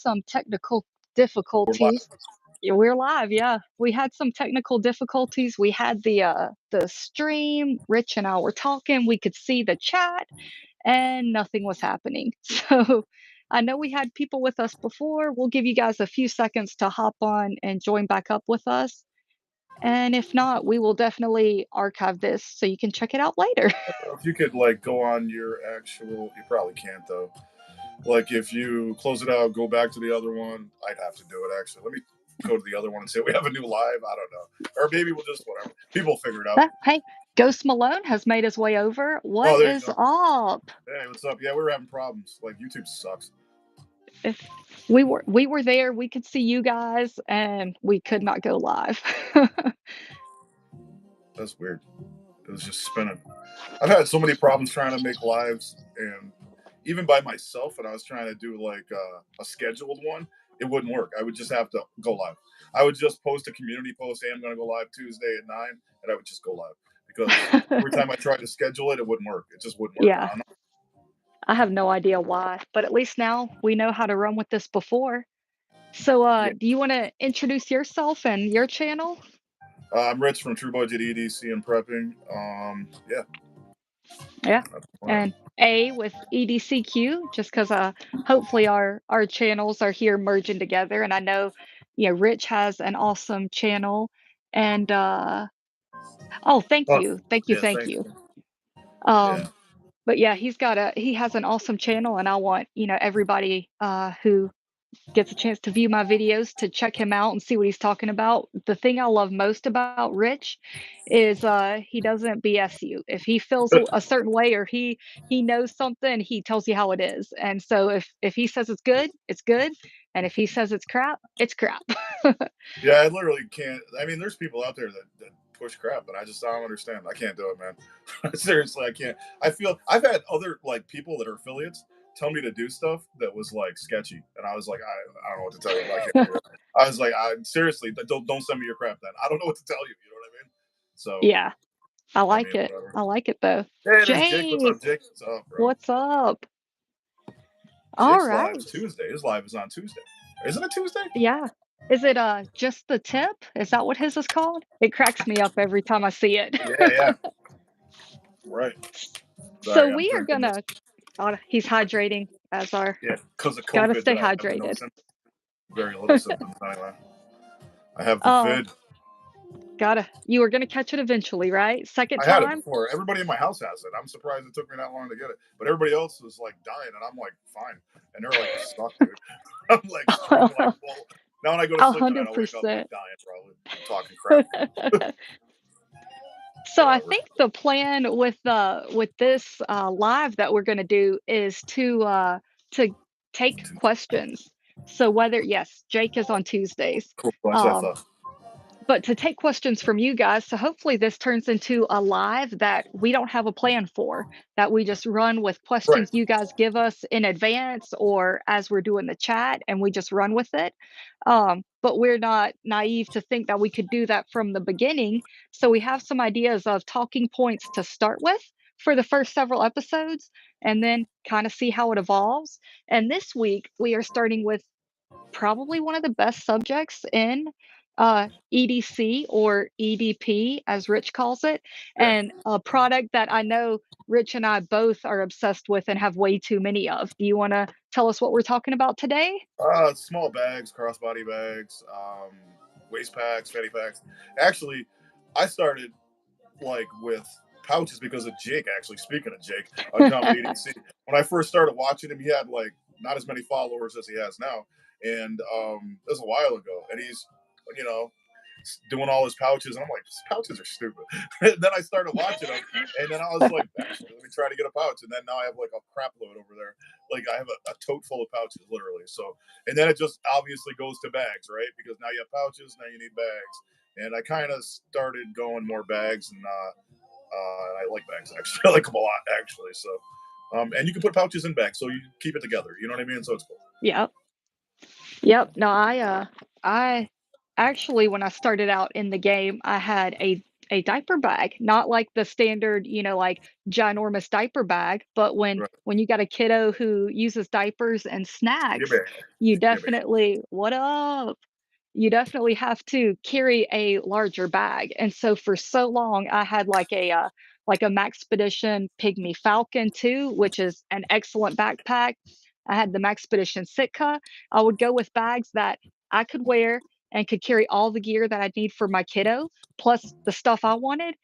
some technical We're live. difficulties. Yeah, we're live, yeah. We had some technical difficulties. We had the stream, Rich and I were talking, we could see the chat, and nothing was happening. So, I know we had people with us before. We'll give you guys a few seconds to hop on and join back up with us, and if not, we will definitely archive this so you can check it out later. If you could like go on your actual, you probably can't though. Like if you close it out, go back to the other one. I'd have to do it actually. Let me go to the other one and say we have a new live. I don't know, or maybe we'll just whatever. People figure it out. Hey, Ghost Malone has made his way over. Oh, What there you is go. up? Hey, what's up? Yeah, we were having problems. Like YouTube sucks. If we were there, we could see you guys, and we could not go live. That's weird. It was just spinning. I've had so many problems trying to make lives, and even by myself, and I was trying to do like a scheduled one, it wouldn't work. I would just have to go live. I would just post a community post, "Hey, I'm going to go live Tuesday at 9," and I would just go live because every time I tried to schedule it, it wouldn't work. It just wouldn't work. I Yeah, don't know. I have no idea why, but at least now we know how to run with this before. So, Yeah, do you wanna introduce yourself and your channel? I'm Rich from True Budget EDC and Prepping. Yeah, Yeah, that's why. and A with EDCQ, just 'cause, hopefully our channels are here merging together, and I know, Rich has an awesome channel, and, oh, thank Oh, you, thank you, yeah, thank thanks. you. Yeah, But yeah, he has an awesome channel, and I want, everybody, who gets a chance to view my videos to check him out and see what he's talking about. The thing I love most about Rich is, he doesn't BS you. If he feels a certain way or he knows something, he tells you how it is. And so if he says it's good, and if he says it's crap, it's crap. yeah. I literally can't. I mean, there's people out there that push crap, but I don't understand. I can't do it, man. Seriously, I can't. I feel I've had other like people that are affiliates tell me to do stuff that was like sketchy, and I was like, I don't know what to tell you. I can't do it. I was like, I seriously don't send me your crap. Then I don't know what to tell you. You know what I mean? So Yeah, I I like mean, it. whatever. I like it though. Hey, there's Jake. What's Jake, up, Jake? What's up, bro? what's up? All Jake's right. live's Tuesday. His live is on Tuesday. Isn't it Tuesday? Yeah. Is it, just the tip? Is that what his is called? It cracks me up every time I see it. Yeah, yeah. Right. So Sorry, I'm we are drinking this. gonna he's hydrating as our Yeah, because of gotta COVID, stay I have no hydrated. symptoms. Very little symptoms anyway. I have the Oh, vid. you were gonna catch it eventually, right? Second I had it time? before. Everybody in my house has it. I'm surprised it took me that long to get it. But everybody else was like dying, and I'm like, fine. And they're like, you suck, dude. I'm like struggling like a bull. Now when I go to sleep tonight, I'll wake up like 100%. dying, probably talking crap. So I Whatever. think the plan with this, live that we're gonna do is to take questions. So whether yes, Jake is on Tuesdays. Cool. That's what I Um thought. But to take questions from you guys, so hopefully this turns into a live that we don't have a plan for, that we just run with Right. questions you guys give us in advance or as we're doing the chat, and we just run with it. But we're not naive to think that we could do that from the beginning. So we have some ideas of talking points to start with for the first several episodes, and then kind of see how it evolves. And this week, we are starting with probably one of the best subjects in EDC or EDP, as Rich calls it, Yeah. and a product that I know Rich and I both are obsessed with and have way too many of. Do you want to tell us what we're talking about today? Small bags, crossbody bags, waist packs, fanny packs. Actually, I started like with pouches because of Jake. Actually, speaking of Jake on Comedy EDC, when I first started watching him, he had like not as many followers as he has now, and it was a while ago. And he's, you know, doing all his pouches, and I'm like, these pouches are stupid. And then I started watching them, and then I was like, actually, let me try to get a pouch. And then now I have like a crap load over there. Like I have a tote full of pouches, literally. So, and then it just obviously goes to bags, right? Because now you have pouches, now you need bags. And I kind of started going more bags, and I like bags actually. I like them a lot actually. So, and you can put pouches in bags, so you keep it together. You know what I mean? So it's cool. Yep. Yep. No, I actually when I started out in the game, I had A diaper bag, not like the standard, like ginormous diaper bag, but Right. when you got a kiddo who uses diapers and Yeah, snacks, man. you Yeah, man. definitely what up? You definitely have to carry a larger bag. And so for so long, I had like a Maxpedition Pygmy Falcon too, which is an excellent backpack. I had the Maxpedition Sitka. I would go with bags that I could wear and could carry all the gear that I need for my kiddo, plus the stuff I wanted,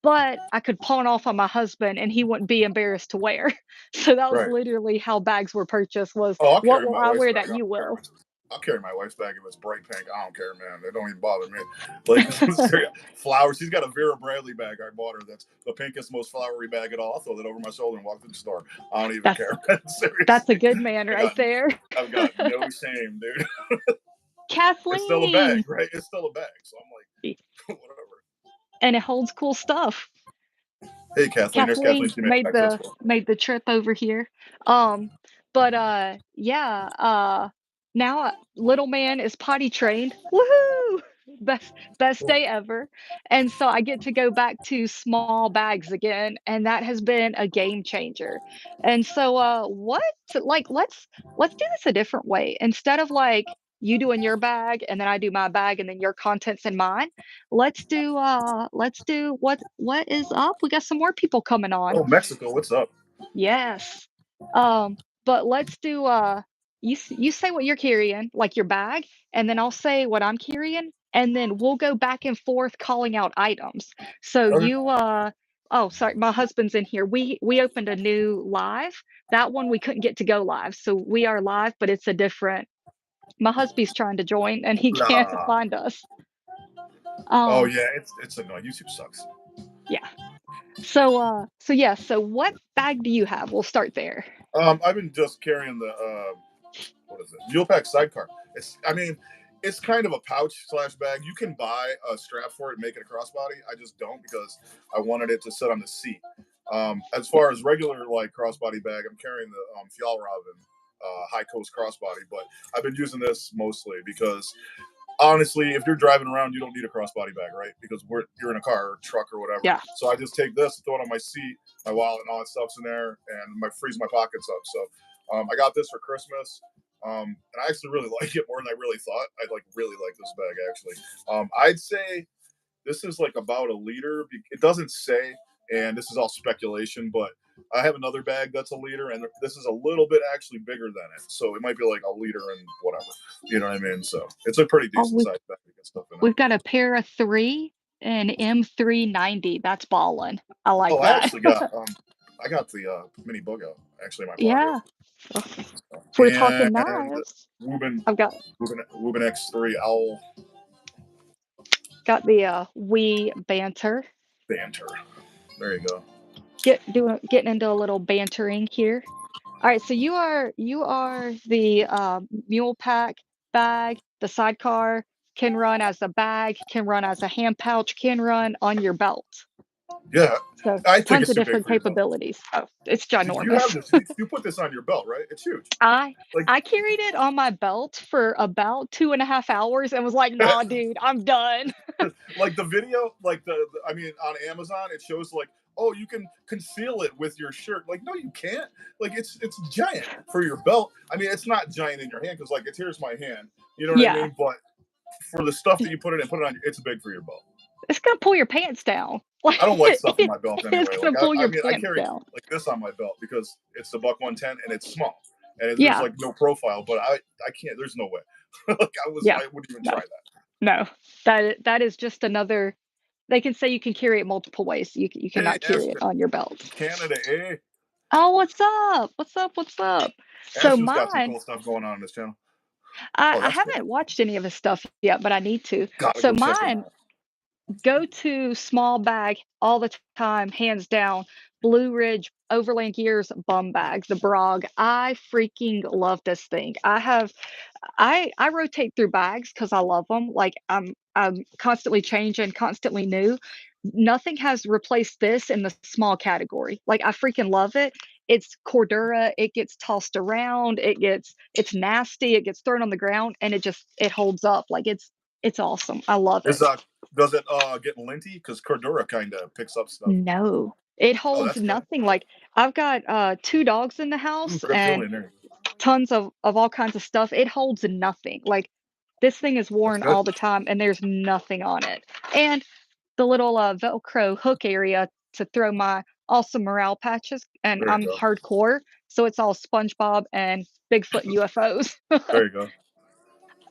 but I could pawn off on my husband and he wouldn't be embarrassed to wear. So that was Right. literally how bags were purchased was, Oh, I'll "What carry will my I wife's wear bag. that you will?" I'll carry my wife's bag if it's bright pink. I don't care, man. It don't even bother me. Like flowers. She's got a Vera Bradley bag I bought her. That's the pinkest, most flowery bag at all. I'll throw that over my shoulder and walk to the store. I don't even That's care. that's a Seriously, good man I right got there. I've got no shame, dude. It's still a bag, Kathleen! right? It's still a bag. So I'm like, whatever. And it holds cool stuff. Hey, Kathleen. There's Kathleen. Kathleen She made access for. made the trip over here. Um, but yeah, now little man is potty trained. Woohoo! Best Cool. day ever. And so I get to go back to small bags again, and that has been a game changer. And so what like let's do this a different way. Instead of like you doing your bag and then I do my bag and then your contents in mine, let's do what is up? We got some more people coming on. Oh, Mexico. What's up? Yes. But let's do you say what you're carrying, like your bag, and then I'll say what I'm carrying, and then we'll go back and forth calling out items. So Okay. you oh, sorry, my husband's in here. We opened a new live. That one we couldn't get to go live. So we are live, but it's a different my husband's trying to join and he can't Nah. find us. Oh Um yeah, it's annoying. YouTube sucks. yeah. So yeah, so what bag do you have? We'll start there. I've been just carrying the what is it? Mule pack sidecar. I mean, it's kind of a pouch slash bag. You can buy a strap for it and make it a crossbody. I just don't because I wanted it to sit on the seat. As far as regular like crossbody bag, I'm carrying the Fjallraven high coast crossbody, but I've been using this mostly because honestly, if you're driving around, you don't need a crossbody bag, right? Because you're in a car or truck or whatever. Yeah. So I just take this, throw it on my seat, my wallet, and all that stuff's in there, and frees my pockets up. So I got this for Christmas, and I actually really like it more than I really thought. I'd like really like this bag actually. I'd say this is like about a liter. It doesn't say, and this is all speculation, but I have another bag that's a liter, and this is a little bit actually bigger than it. So it might be like a liter and whatever. You know what I mean? So it's a pretty Oh, decent sized bag to get stuff in it. we've got a pair of 3 and M390. That's ballin'. I like Oh, that. I got the mini boogo actually in my pocket. Yeah. If we're talking And knives, Ruben I've Ruben X3 Owl got the wee banter. banter. There you go. Getting into a little bantering here. All right, so you are the mule pack bag, the sidecar can run as a bag, can run as a hand pouch, can run on your belt. Yeah, So I think tons it's of too big different for your belt. capabilities. Oh, it's Did you have ginormous. this? You put this on your belt, right? It's huge. I Like I carried it on my belt for about 2.5 hours and was like, "Nah, dude, I'm done." like the video, like I mean, on Amazon, it shows like, oh, you can conceal it with your shirt. Like, no, you can't. Like, it's giant for your belt. I mean, it's not giant in your hand because like it's here's my hand. You know what I Yeah, mean? But for the stuff that you put it in, put it on. It's big for your belt. it's gonna pull your pants down. I Like don't like stuff in my belt it's anyway. gonna Like pull I your mean, I pants carry down. like this on my belt because it's the Buck 110 and it's small and there's Yeah, like no profile. But I can't. There's no way. like yeah. I wouldn't even No, try that. no. That is just another they can say you can carry it multiple ways. You Hey, cannot carry it Astrid, on your belt. Canada, eh? Oh, what's up? What's up? What's up? So Astrid's got some mine, cool stuff going on this channel. I, Oh, I that's cool. haven't watched any of his stuff yet, but I need to. Gotta So go check it mine out. go to small bag all the time, hands down. Blue Ridge Overland Gears bum bag, the Brog. I freaking love this thing. I rotate through bags because I love them. Like I'm constantly changing, constantly new. Nothing has replaced this in the small category. Like I freaking love it. It's Cordura. It gets tossed around. It's nasty. It gets thrown on the ground, and it holds up. Like It's awesome. I love Is it. does it get linty? Because Cordura kind of picks up stuff. No, it Oh, holds that's good. nothing. Like I've got 2 dogs in the Ooh, house and Griptilian there. tons of all kinds of stuff. It holds nothing. Like this thing is That's worn good. all the time and there's nothing on it. And the little Velcro hook area to throw my awesome morale patches, and There you I'm go. hardcore, so it's all SpongeBob and Bigfoot and UFOs. There you go.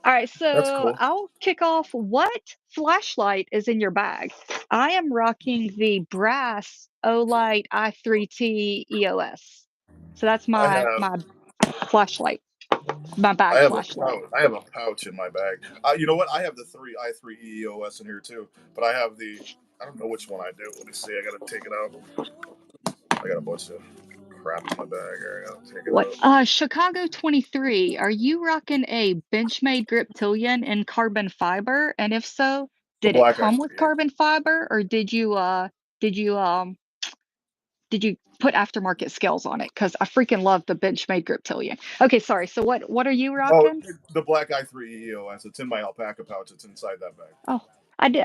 All right, That's so cool. I'll kick off. What flashlight is in your bag? I am rocking the brass Olight i3T EOS. So that's I my have flashlight, my I bag have a flashlight. pouch. I have a pouch in my bag. You know what? I have the three i3 EOS in here too, but I have the. I don't know which one I do. Let me see. I gotta take it out. I got a bunch of crap in my bag. Here, I gotta take it What out. Chicago 23, are you rocking a Benchmade Griptilian in carbon fiber? And if so, The did it black come with i3. carbon fiber or did you did you put aftermarket scales on it? Because I freaking love the Benchmade Griptilian. Okay, sorry. So what are you Oh, rocking? the black i3 EOS. It's in my alpaca pouch. It's inside that bag. Oh,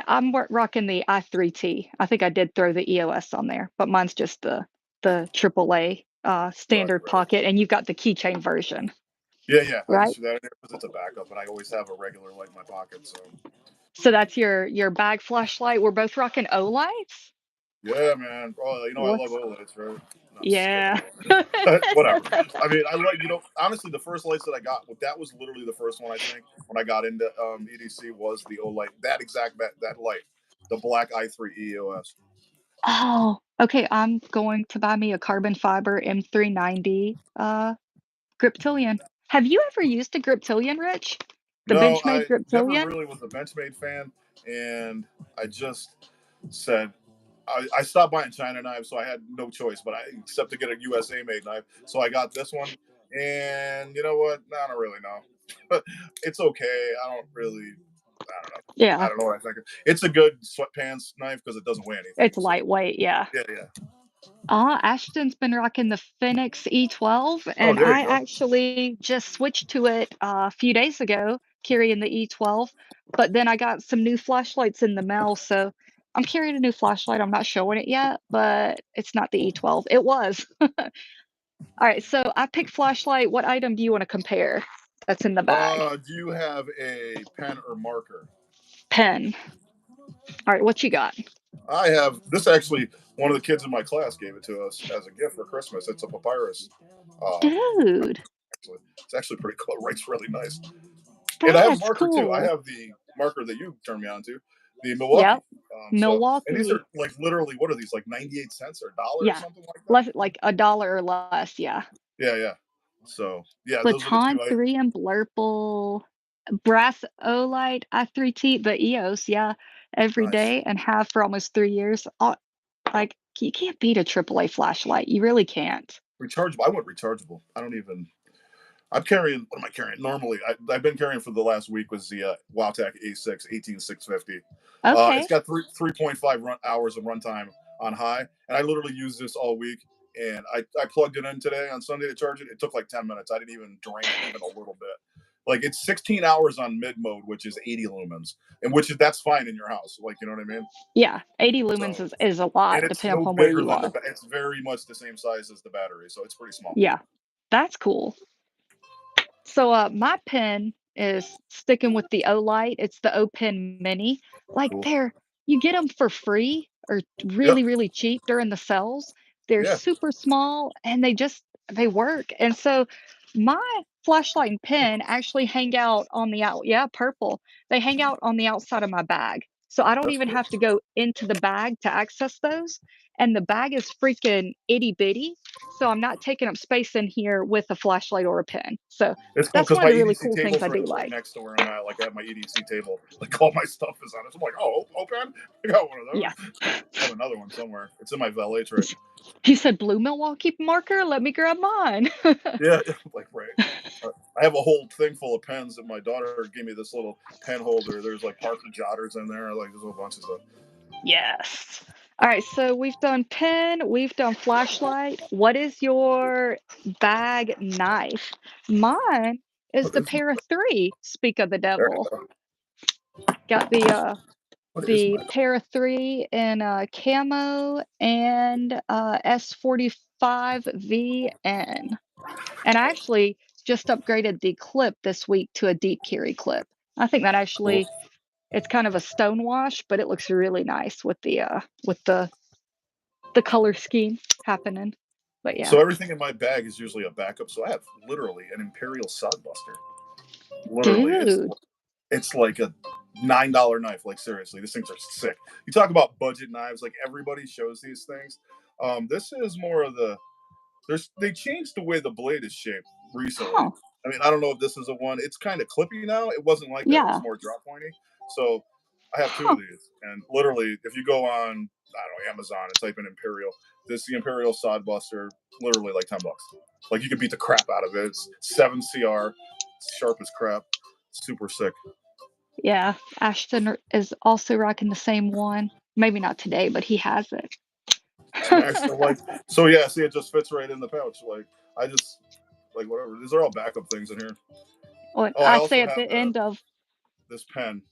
I'm rocking the i3T. I think I did throw the EOS on there, but mine's just the AAA Right, standard right. pocket, and you've got the keychain version, Yeah, yeah. I right? just threw that in there because it's a backup, and I always have a regular light in my pocket. So So that's your bag flashlight. We're both rocking O-lights. yeah, man. Oh, you know I love What's OLEDs, right? No, I'm just Yeah. kidding. Whatever. I mean, I like honestly the first lights that I got. That was literally the first one I think when I got into EDC was the OLED. That exact that light, the black i3 EOS. Oh, okay. I'm going to buy me a carbon fiber M390 Griptilian. Have you ever used a Griptilian, Rich? The No, Benchmade I never Griptilian? really was a Benchmade fan, and I just said I stopped buying China knives, so I had no choice but except to get a USA made knife. So I got this one, and you know what? No, I don't really know. It's okay. I don't really. I don't know. I Yeah, don't know what I think. It's a good sweatpants knife because it doesn't weigh anything. it's So lightweight. Yeah. yeah, yeah. Ashton's been rocking the Phoenix E12, Oh, and there you I go. actually just switched to it a few days ago, carrying the E12. But then I got some new flashlights in the mail, so I'm carrying a new flashlight. I'm not showing it yet, but it's not the E12. It was. All right, so I picked flashlight. What item do you want to compare that's in the bag? Do you have a pen or marker? Pen. All right, what you got? I have this actually. One of the kids in my class gave it to us as a gift for Christmas. It's a papyrus. Dude, Actually, it's actually pretty cool. It writes really nice. And I have a that's marker too. I cool. have the marker that you turned me on to, the Milwaukee. Yep. And these are Milwaukee. like literally, what are these? Like 98 cents or a dollar or Yeah. something like that. Less like a dollar or less, yeah. Yeah, yeah. So yeah, those are the Baton two. 3 and Blurple, brass Olight i3T, the EOS, yeah, every Nice. day and have for almost 3 years. Like, you can't beat a AAA flashlight, you really can't. Rechargeable. I went rechargeable. I don't even. I'm carrying. What am I carrying? Normally, I've been carrying for the last week was the Wowtech A6 18650. It's Okay, got 3.5 hours of runtime on high, and I literally used this all week. And I plugged it in today on Sunday to charge it. It took like 10 minutes. I didn't even drain it even a little bit. Like it's 16 hours on mid mode, which is 80 lumens, and that's fine in your house. Like you know what I mean? yeah, 80 lumens So is a and lot it's depending no upon where bigger you than are. it's very much the same size as the battery, so it's pretty small. Yeah, that's cool. So, my pen is sticking with the Olight. It's the O Pen Mini. Like Cool. you get them for free or Yep. really, really cheap during the sales. They're Yeah. super small and they work. And so my flashlight and pen actually hang out on the yeah, purple. They hang out on the outside of my bag. So I don't That's even cool. have to go into the bag to access those. And the bag is freaking itty bitty. So I'm not taking up space in here with a flashlight or a pen. So It's cool that's because one of my the really EDC cool table things I frame do is right like. next to where I'm at. Like I have my EDC table, like all my stuff is on it. So I'm like, oh, open. I got one of Yeah. those. I have another one somewhere. It's in my valet tray. He said, "Blue Milwaukee marker? Let me grab mine." Yeah, like right. I have a whole thing full of pens that my daughter gave me. This little pen holder. There's like Parker Jotters in there. Like there's a whole bunch of stuff. Yes. All right, so we've done pen, we've done flashlight. What is your bag knife? Mine is But the this is pair of three, speak of the there you devil. go. Got What is the my pair of 3 in, camo and, S45VN. And I actually just upgraded the clip this week to a deep carry clip. I think that cool? actually it's kind of a stone wash, but it looks really nice with the color scheme happening. But yeah. So everything in my bag is usually a backup. So I have literally an Imperial Sodbuster. Literally, Dude. it's like a $9 knife. Like seriously, these things are sick. You talk about budget knives. Like everybody shows these things. This is more of the they changed the way the blade is shaped recently. Huh. I mean, I don't know if this is a one. It's kind of clippy now. It wasn't like that. It was Yeah. more drop pointy. So I have two Huh. of these, and literally, if you go on, I don't know, Amazon and type in Imperial, this is the Imperial Sodbuster, literally like $10. Like you could beat the crap out of it. It's 7 CR, sharp as crap, super sick. Yeah. Ashton is also rocking the same one. Maybe not today, but he has it. Smash the like. So yeah, see, it just fits right in the pouch. Like I just like whatever. These are all backup things in here. Well, Oh, I I say also at have the end of this pen.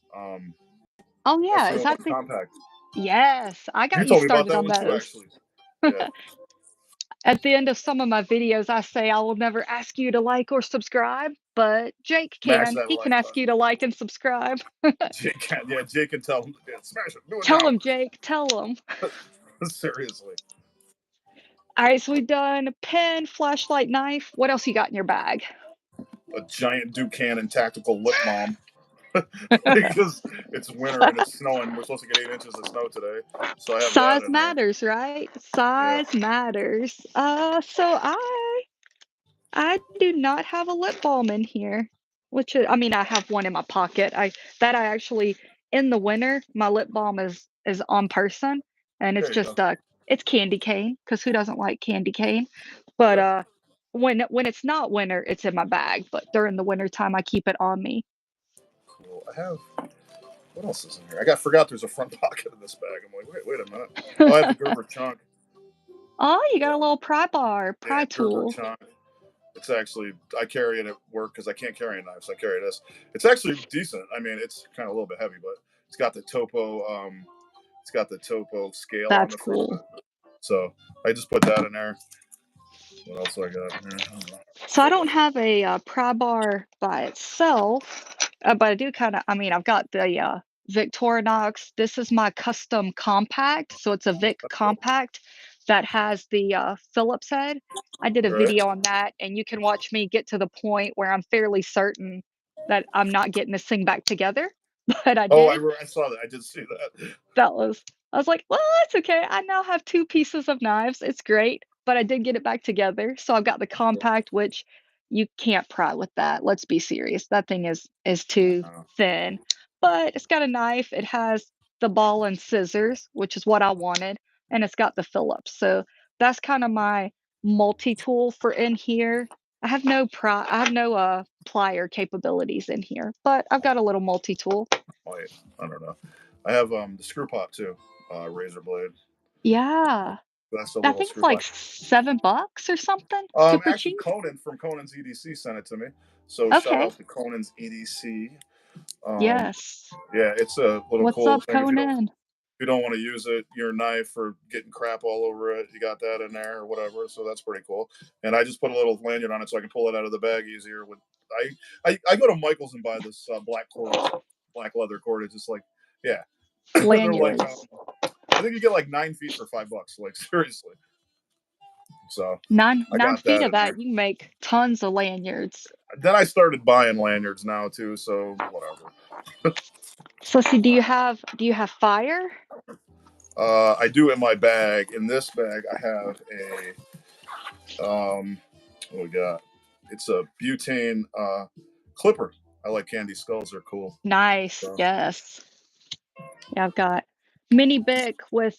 oh, That's yeah, the is only that one the compact. yes, I You got you told me about started that on one too, those. actually. Yeah. At the end of some of my videos, I say I will never ask you to like or subscribe, but Jake Smash can. that He can like ask button. you to like and subscribe. Jake can, yeah, Jake can tell him, yeah, smash it, do it Tell now. him, Jake, tell him. Seriously. All right, so we've done pen, flashlight, knife. What else you got in your bag? A giant Buchanan tactical lip balm. Because it's winter and it's snowing. We're supposed to get 8 inches of snow today. So I have that Size in there. matters, right? Yeah. Size matters. So I do not have a lip balm in here, which I mean, I have one in my pocket. I actually in the winter, my lip balm is on person, and it's There you just go. it's candy cane because who doesn't like candy cane? But Yep. when it's not winter, it's in my bag. But during the winter time, I keep it on me. Cool. I have, what else is in here? Forgot there's a front pocket in this bag. I'm like, wait a minute. Oh, I have the Gerber chunk. Oh, you got Yeah. a little pry bar, Yeah, pry Gerber tool. chunk. It's actually, I carry it at work because I can't carry a knife, so I carry this. It's actually decent. I mean, it's kind of a little bit heavy, but it's got the topo. It's got the topo scale on That's the front of cool. it. So I just put that in there. What else do I got in here? I don't know. So I don't have a pry bar by itself, but I do kind of. I mean, I've got the Victorinox. This is my custom compact, so it's a Vic compact that has the Phillips head. I did a All right. video on that, and you can watch me get to the point where I'm fairly certain that I'm not getting this thing back together, but I Oh, did. I saw that. I did see that. That was I was like, "Well, it's okay. I now have 2 pieces of knives. It's great." But I did get it back together. So I've got the compact, which you can't pry with that. Let's be serious. That thing is too Uh, thin. But it's got a knife. It has the ball and scissors, which is what I wanted, and it's got the Phillips. So that's kind of my multi-tool for in here. I have no plier capabilities in here, but I've got a little multi-tool. wait, I don't know. I have the screw pot too, razor blade. Yeah. That's a I little think it's screw like pot. $7 or something, super Actually, cheap. Conan from Conan's EDC sent it to me. So shout Okay. out to Conan's EDC. Um, Yes. yeah, it's a little What's cool up, thing. Conan? If you don't want to use it, your knife or getting crap all over it, you got that in there or whatever. So that's pretty cool. And I just put a little lanyard on it so I can pull it out of the bag easier. With I go to Michael's and buy this black cordage, black leather cordage. It's like, yeah, they're like Lanyards. I think you get like 9 feet for $5. Like seriously. So I Nine got feet that of in that, there. you can make tons of lanyards. Then I started buying lanyards now too. So whatever. So see, do you have fire? I do in my bag. In this bag, I have what we got? It's a butane clipper. I like candy skulls; they're cool. Nice. So Yes. Yeah, I've got mini Bic with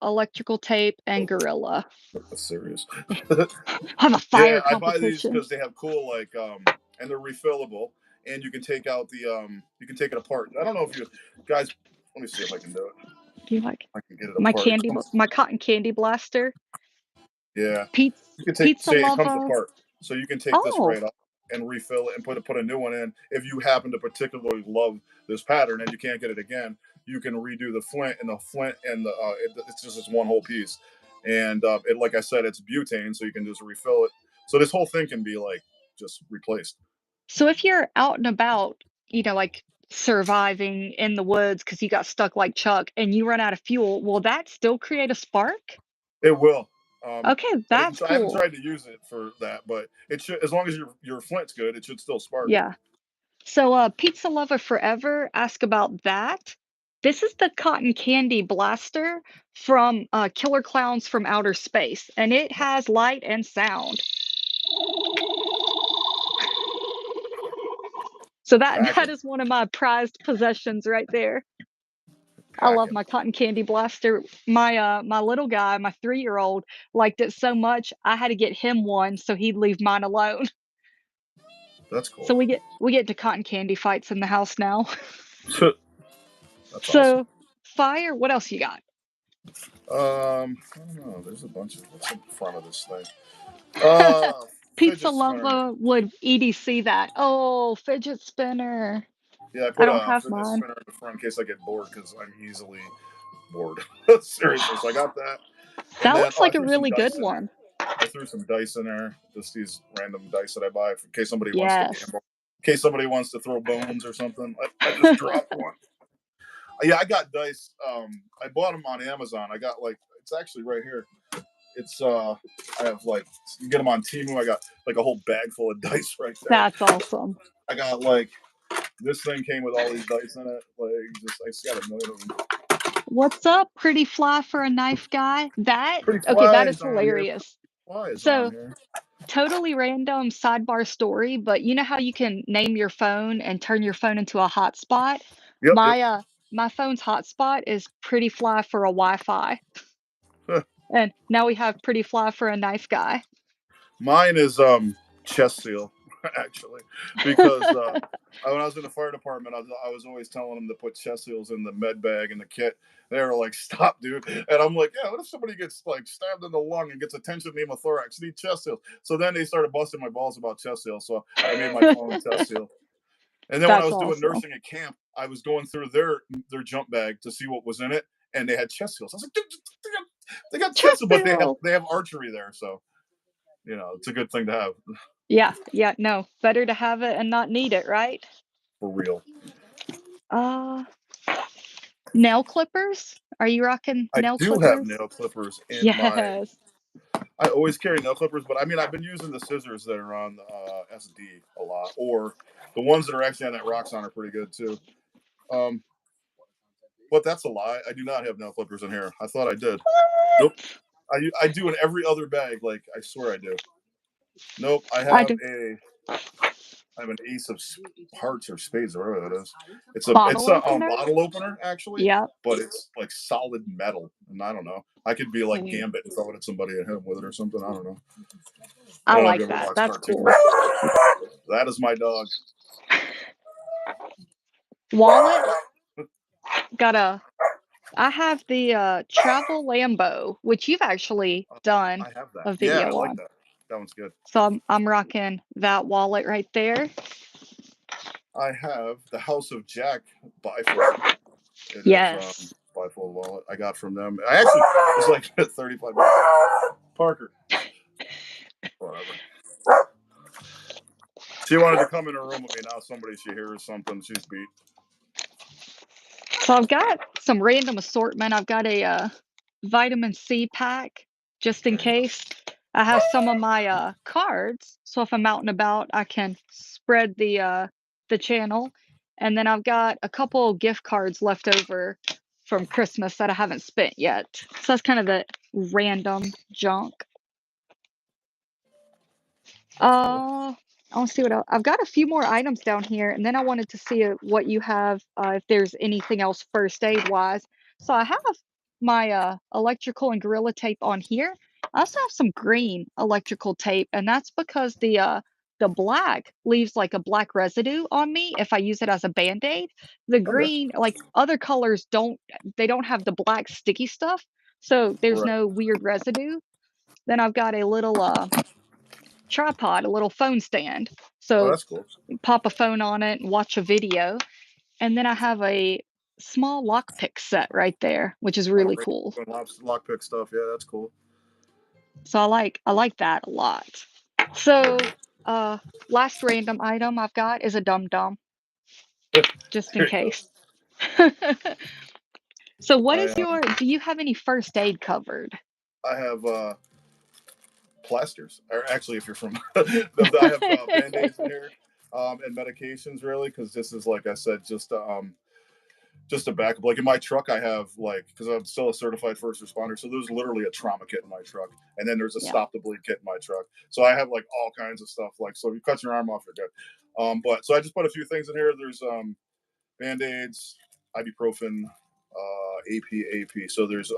electrical tape and Gorilla. that's serious. I have a Yeah, fire I buy these competition. because they have cool and they're refillable, and you can take out you can take it apart. I don't know if you guys. Let me see if I can do it. Do you like I can get it apart. It comes, my cotton candy blaster? yeah, Pizza you can take. pizza Say it comes lover. apart, so you can take this Oh, right off and refill it and put a new one in. If you happen to particularly love this pattern and you can't get it again, you can redo the flint and it's just this one whole piece. And it, like I said, it's butane, so you can just refill it. So this whole thing can be like just replaced. So if you're out and about, like surviving in the woods because you got stuck like Chuck and you run out of fuel, will that still create a spark? It will. Um, Okay, I that's didn't. I haven't cool. tried to use it for that, but it should. As long as your flint's good, it should still spark. Yeah. So, Pizza Lover Forever ask about that. This is the cotton candy blaster from Killer Clowns from Outer Space, and it has light and sound. So that that Cracking, is one of my prized possessions right there. I love cracking. my cotton candy blaster. My little guy, my 3-year-old, liked it so much I had to get him one so he'd leave mine alone. That's So cool. we get to cotton candy fights in the house now. That's awesome. So fire, what else you got? I don't know. There's a bunch of what's in front of this thing. Uh, Pizza Fidget spinner. lover would EDC that. Oh, fidget spinner. Yeah, I I put don't a have fidget mine. spinner in the front in case I get bored because I'm easily bored. Seriously, so I got that, and That then looks I like a threw some really good dice in there. one. I threw some dice in there, just these random dice that I buy in case somebody wants to Yes. gamble, in case somebody wants to throw bones or something. I just dropped one. Yeah, I got dice. I bought them on Amazon. I got like it's actually right here. It's I have like you get them on Temu. I got like a whole bag full of dice right there. That's awesome. I got like this thing came with all these dice in it. Like just I just got a million of them. What's up, pretty fly for a knife guy? That Pretty okay, that flies is on here. hilarious. Flies on So, here. totally random sidebar story, but you know how you can name your phone and turn your phone into a hotspot? Yep, yep. My phone's hotspot is pretty fly for a Wi-Fi, and now we have pretty fly for a knife guy. Mine is chest seal actually because when I was in the fire department, I was always telling them to put chest seals in the med bag and the kit. They were like, "Stop, dude!" And I'm like, "Yeah, what if somebody gets like stabbed in the lung and gets a tension pneumothorax? Need chest seals." So then they started busting my balls about chest seals. So I made my phone chest seal. And then when I That's was doing awesome. nursing at camp, I was going through their jump bag to see what was in it, and they had chest seals. I was like, "Dude, they got chest Chest seals, but seal. they have archery there, so it's a good thing to have Yeah, yeah, no, better to have it and not need it, right? for real. Uh, nail clippers? Are you rocking I nail do have clippers? nail clippers in my. Yes. I always carry nail clippers, but I mean, I've been using the scissors that are on the SD a lot, or the ones that are actually on that Roxxon are pretty good too. Um, but that's a lie. I do not have nail clippers in here. I thought I did. Nope. I do in every other bag. Like I swear I do. Nope. I do. I have an ace of hearts or spades or whatever that is. It's Bottle a opener? bottle opener actually, Yep. but it's like solid metal, and I don't know. I could be like Mm. Gambit and throw it at somebody and hit them with it or something. I don't know. I I don't know if you like ever that. watched That's cartoons. cool. That is my dog. Wallet? Got a I have the Travel Lambo, which you've actually done I have that. a Yeah, I video like on. that. That one's good. So I'm rocking that wallet right there. I have the House of Jack bifold. It is Yes. bifold wallet I got from them. I actually it's like 35 bucks. Parker, whatever. She wanted to come in a room with me. Now somebody she hears something. She's beat. So I've got some random assortment. I've got a vitamin C pack just in case. I have some of my cards, so if I'm out and about, I can spread the channel. And then I've got a couple gift cards left over from Christmas that I haven't spent yet. So that's kind of the random junk. That's cool. I want to see what else. I've got a few more items down here, and then I wanted to see what you have, if there's anything else first aid wise. So I have my electrical and gorilla tape on here. I also have some green electrical tape, and that's because the black leaves like a black residue on me if I use it as a band-aid. The Okay. green, like other colors, don't have the black sticky stuff, so there's Right. no weird residue. Then I've got a little tripod, a little phone stand. Oh, So that's cool. you pop a phone on it and watch a video. And then I have a small lockpick set right there, which is Oh, really really? cool. Doing lockpick stuff. Yeah, that's cool. So I like that a lot. There So uh last random item I've got is a dum dum, just in you go. case. So what I is your do you have any first aid covered? I have plasters. Or actually, if you're from, I have band-aids in here, and medications really, because this is like I said, just a backup. Like in my truck, I have like because I'm still a certified first responder, so there's literally a trauma kit in my truck, and then there's a Yeah. stop the bleed kit in my truck. So I have like all kinds of stuff. Like so, if you cut your arm off, you're good. But so I just put a few things in here. There's band-aids, ibuprofen, AP. So there's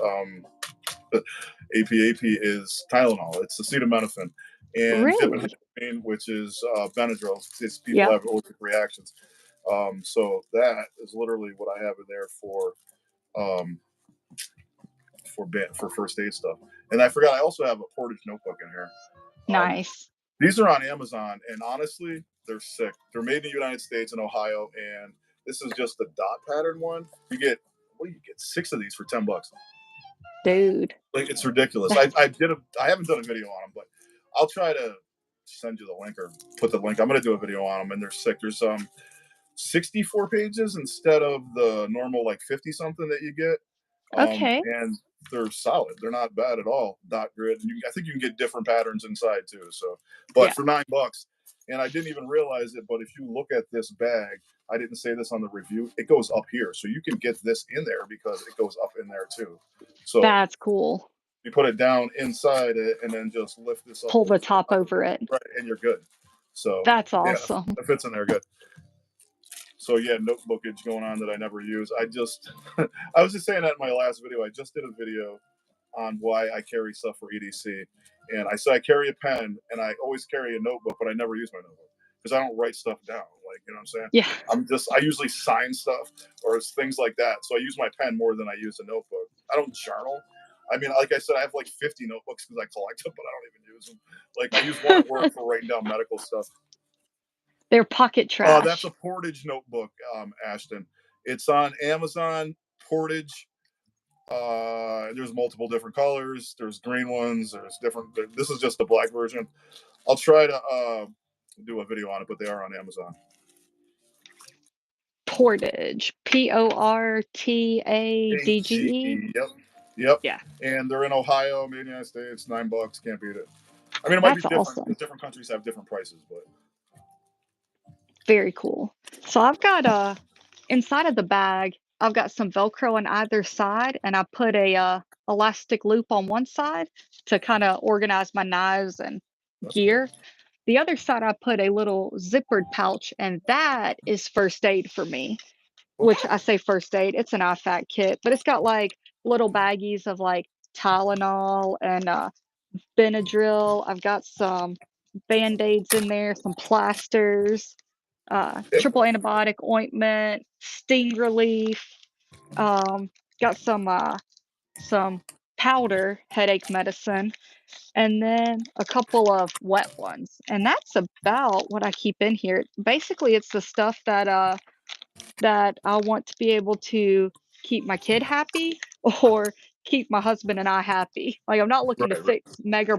AP is Tylenol. It's acetaminophen and Really? diphenhydramine, which is Benadryl. It's people Yep. have allergic reactions. So that is literally what I have in there um, for first aid stuff. And I forgot I also have a Portage notebook in here. Um, Nice. these are on Amazon, and honestly, they're sick. They're made in the United States in Ohio, and this is just the dot pattern one. You get what do you get? 6 of these for $10. Dude. Like it's ridiculous. That I haven't done a video on them, but I'll try to send you the link or put the link. I'm gonna do a video on them, and they're sick. There's 64 pages instead of the normal like 50 something that you get. okay. And they're solid. They're not bad at all. Dot grid. And I think you can get different patterns inside too. So, but Yeah. for $9, and I didn't even realize it. But if you look at this bag, I didn't say this on the review. It goes up here, so you can get this in there because it goes up in there too. So That's cool. you put it down inside it, and then just lift this up Pull over the the top top, over it. right, and you're good. So That's yeah, awesome. it fits in there good. So yeah, notebookage going on that I never use. I was just saying that in my last video. I just did a video on why I carry stuff for EDC, and I say I carry a pen and I always carry a notebook, but I never use my notebook because I don't write stuff down. Like you know what I'm saying? Yeah. I usually sign stuff or it's things like that. So I use my pen more than I use a notebook. I don't journal. I mean, like I said, I have like 50 notebooks because I collect them, but I don't even use them. Like I use one at work for writing down medical stuff. They're pocket That's a trash. Portage notebook, Ashton. It's on Amazon. Portage. There's multiple different colors. There's green ones. There's different. This is just the black version. I'll try to do a video on it, but they are on Amazon. Portage. Portadge. Yep, yep. Yeah. And they're in Ohio, made in the United States. $9, can't beat it. I mean, it might be That's different awesome. because different countries have different prices, but Very cool. So I've got inside of the bag, I've got some Velcro on either side, and I put a elastic loop on one side to kind of organize my knives and that's cool. gear. The other side, I put a little zippered pouch, and that is first aid for me. Which I say first aid, it's an IFAC kit, but it's got like little baggies of like Tylenol and Benadryl. I've got some band-aids in there, some plasters, triple antibiotic ointment, sting relief. Um, got some powder headache medicine, and then a couple of wet ones. And that's about what I keep in here. Basically, it's the stuff that I want to be able to keep my kid happy or keep my husband and I happy. Like I'm not looking to Right, right. fix mega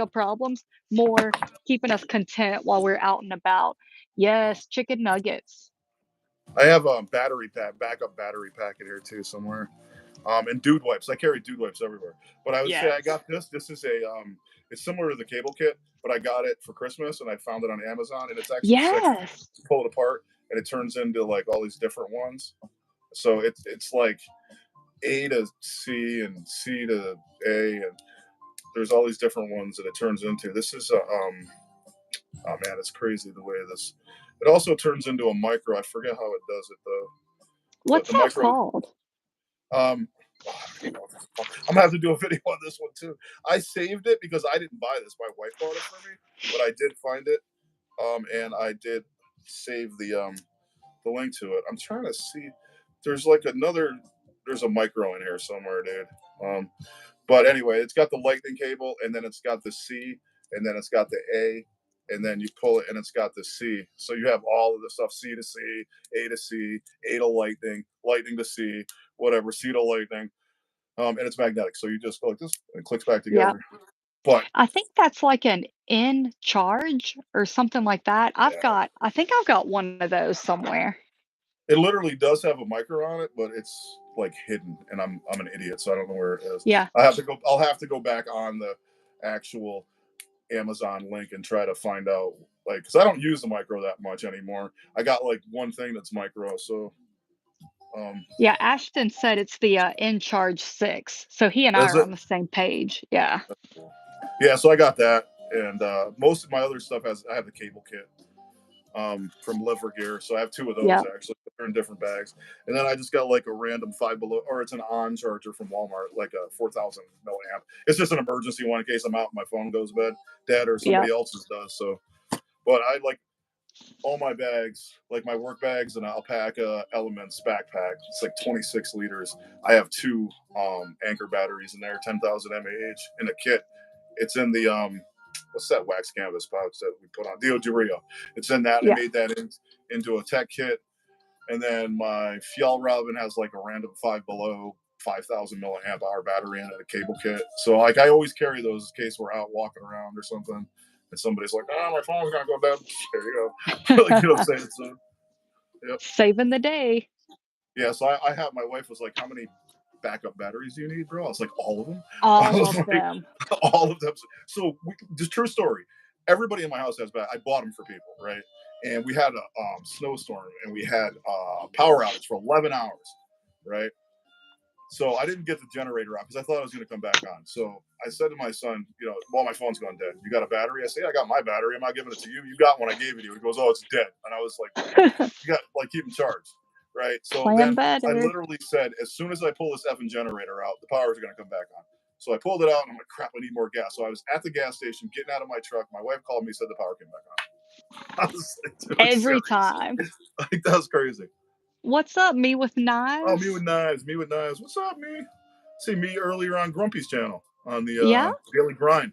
problems, more keeping us content while we're out and about. Yes, chicken nuggets. I have a backup battery packet here too somewhere. And dude wipes. I carry dude wipes everywhere. But I would say I Yes. got this. This is it's similar to the cable kit, but I got it for Christmas and I found it on Amazon and it's actually sick. Yes. Pull it apart and it turns into like all these different ones. So it's like A to C and C to A and there's all these different ones that it turns into. This is oh man, it's crazy the way this. It also turns into a micro. I forget how it does it though. But What's the that micro called? Um, I'm gonna have to do a video on this one too. I saved it because I didn't buy this. My wife bought it for me, but I did find it, and I did save the link to it. I'm trying to see. There's like another. There's a micro in here somewhere, dude. But anyway, it's got the lightning cable, and then it's got the C, and then it's got the A, and then you pull it and it's got the C. So you have all of the stuff: C to C, A to C, A to lightning, lightning to C, whatever, C to lightning. And it's magnetic, so you just go like this and it clicks back Yep. together. But I think that's like an in charge or something like that. yeah, I think I've got one of those somewhere. it literally does have a micro on it, but it's like hidden, and I'm an idiot, so I don't know where it is. Yeah. I have to go. I'll have to go back on the actual Amazon link and try to find out, like, because I don't use the micro that much anymore. I got like one thing that's micro, so Yeah, Ashton said it's the, In Charge 6, so he and I is are it? on the same page, yeah. Yeah, so I got that, and most of my other stuff has I have the cable kit from Liver Gear, so I have two of those Yep, actually. They're in different bags, and then I just got like a random Five Below, or it's an on charger from Walmart, like a 4,000 milliamp. It's just an emergency one in case I'm out and my phone goes dead, or somebody yep, else's does. So, but I like all my bags, like my work bags, and Alpaca Elements backpack. It's like 26 liters. I have two Anchor batteries in there, 10,000 mAh in a kit. It's in the what's that wax canvas pouch that we put on Deodurio? It's in that. I yeah, made that into a tech kit, and then my Fjell Robin has like a random Five Below 5,000 milliamp hour battery in it, a cable kit. So like I always carry those in case we're out walking around or something, and somebody's like, "Oh, my phone's gonna go dead." There you go. Like, you know what I'm saying? So yep. saving the day. Yeah. So I have, my wife was like, "How many backup batteries do you need, bro?" I was like, "All of them." I All was of like, them. all of them. So just true story. Everybody in my house has I bought them for people, right? And we had a snowstorm, and we had power outage for 11 hours, right? So I didn't get the generator out because I thought I was going to come back on. So I said to my son, while my phone's gone dead, "You got a battery?" I say, "Yeah, I got my battery. I'm not giving it to you. You got one. I gave it to you." He goes, "Oh, it's dead." And I was like, "You got, like, keep them charged." Right. So Plan then I better. literally said, as soon as I pull this effing generator out, the power is going to come back on. So I pulled it out, and I'm like, "Crap, I need more gas." So I was at the gas station getting out of my truck. My wife called me, said the power came back on. I was like, "Dude, Every serious?" time. Like, that was crazy. "What's up, me with Oh, me with knives?" knives, me with knives. What's up, me? See me earlier on Grumpy's channel on the Yeah? Daily Grind.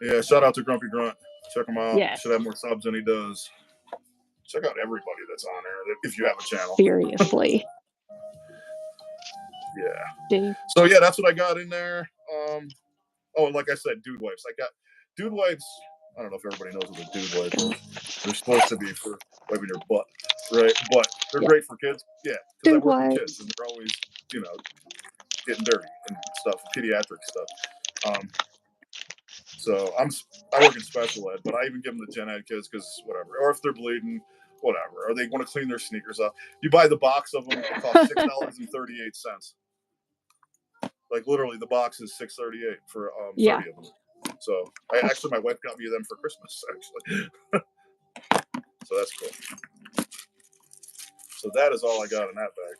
Yeah, shout out to Grumpy Grunt. Check him out. Should have Yes. more subs than he does. Check out everybody that's on there if you have a channel. Seriously. Yeah. Dude. So yeah, that's what I got in there. Oh, and like I said, dude wipes. I got dude wipes. I don't know if everybody knows what a dude wipe is. They're supposed to be for wiping your butt, right? But they're Yeah. great for kids. Yeah, because I Dude work with kids wipes. and they're always, you know, getting dirty and stuff, pediatric stuff. Um, So I work in special ed, but I even give them to gen ed kids because whatever, or if they're bleeding, whatever, or they want to clean their sneakers off. You buy the box of them; it costs $6.38. Like literally, the box is $6.38 for Yeah. 30 of them. So I That's actually, my wife got me them for Christmas actually, so that's cool. So that is all I got in that bag.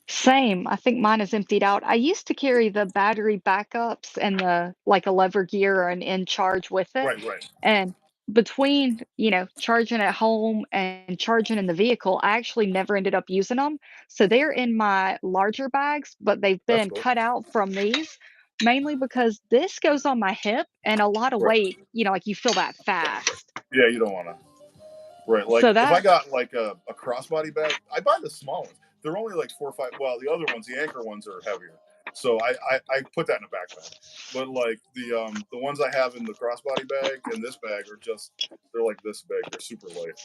same. I think mine is emptied out. I used to carry the battery backups and the like a lever gear or an in charge with it. Right, right. And between, charging at home and charging in the vehicle, I actually never ended up using them. So they're in my larger bags, but they've That's been cool. cut out from these mainly because this goes on my hip and a lot of Right. weight, like you feel that fast. Yeah, you don't want to. Right. Like So if I that, got like a crossbody bag, I buy the small ones. They're only like 4 or 5. Well, the other ones, the anchor ones, are heavier. So I put that in a backpack. But like the ones I have in the crossbody bag and this bag are just, they're like this big. They're super light.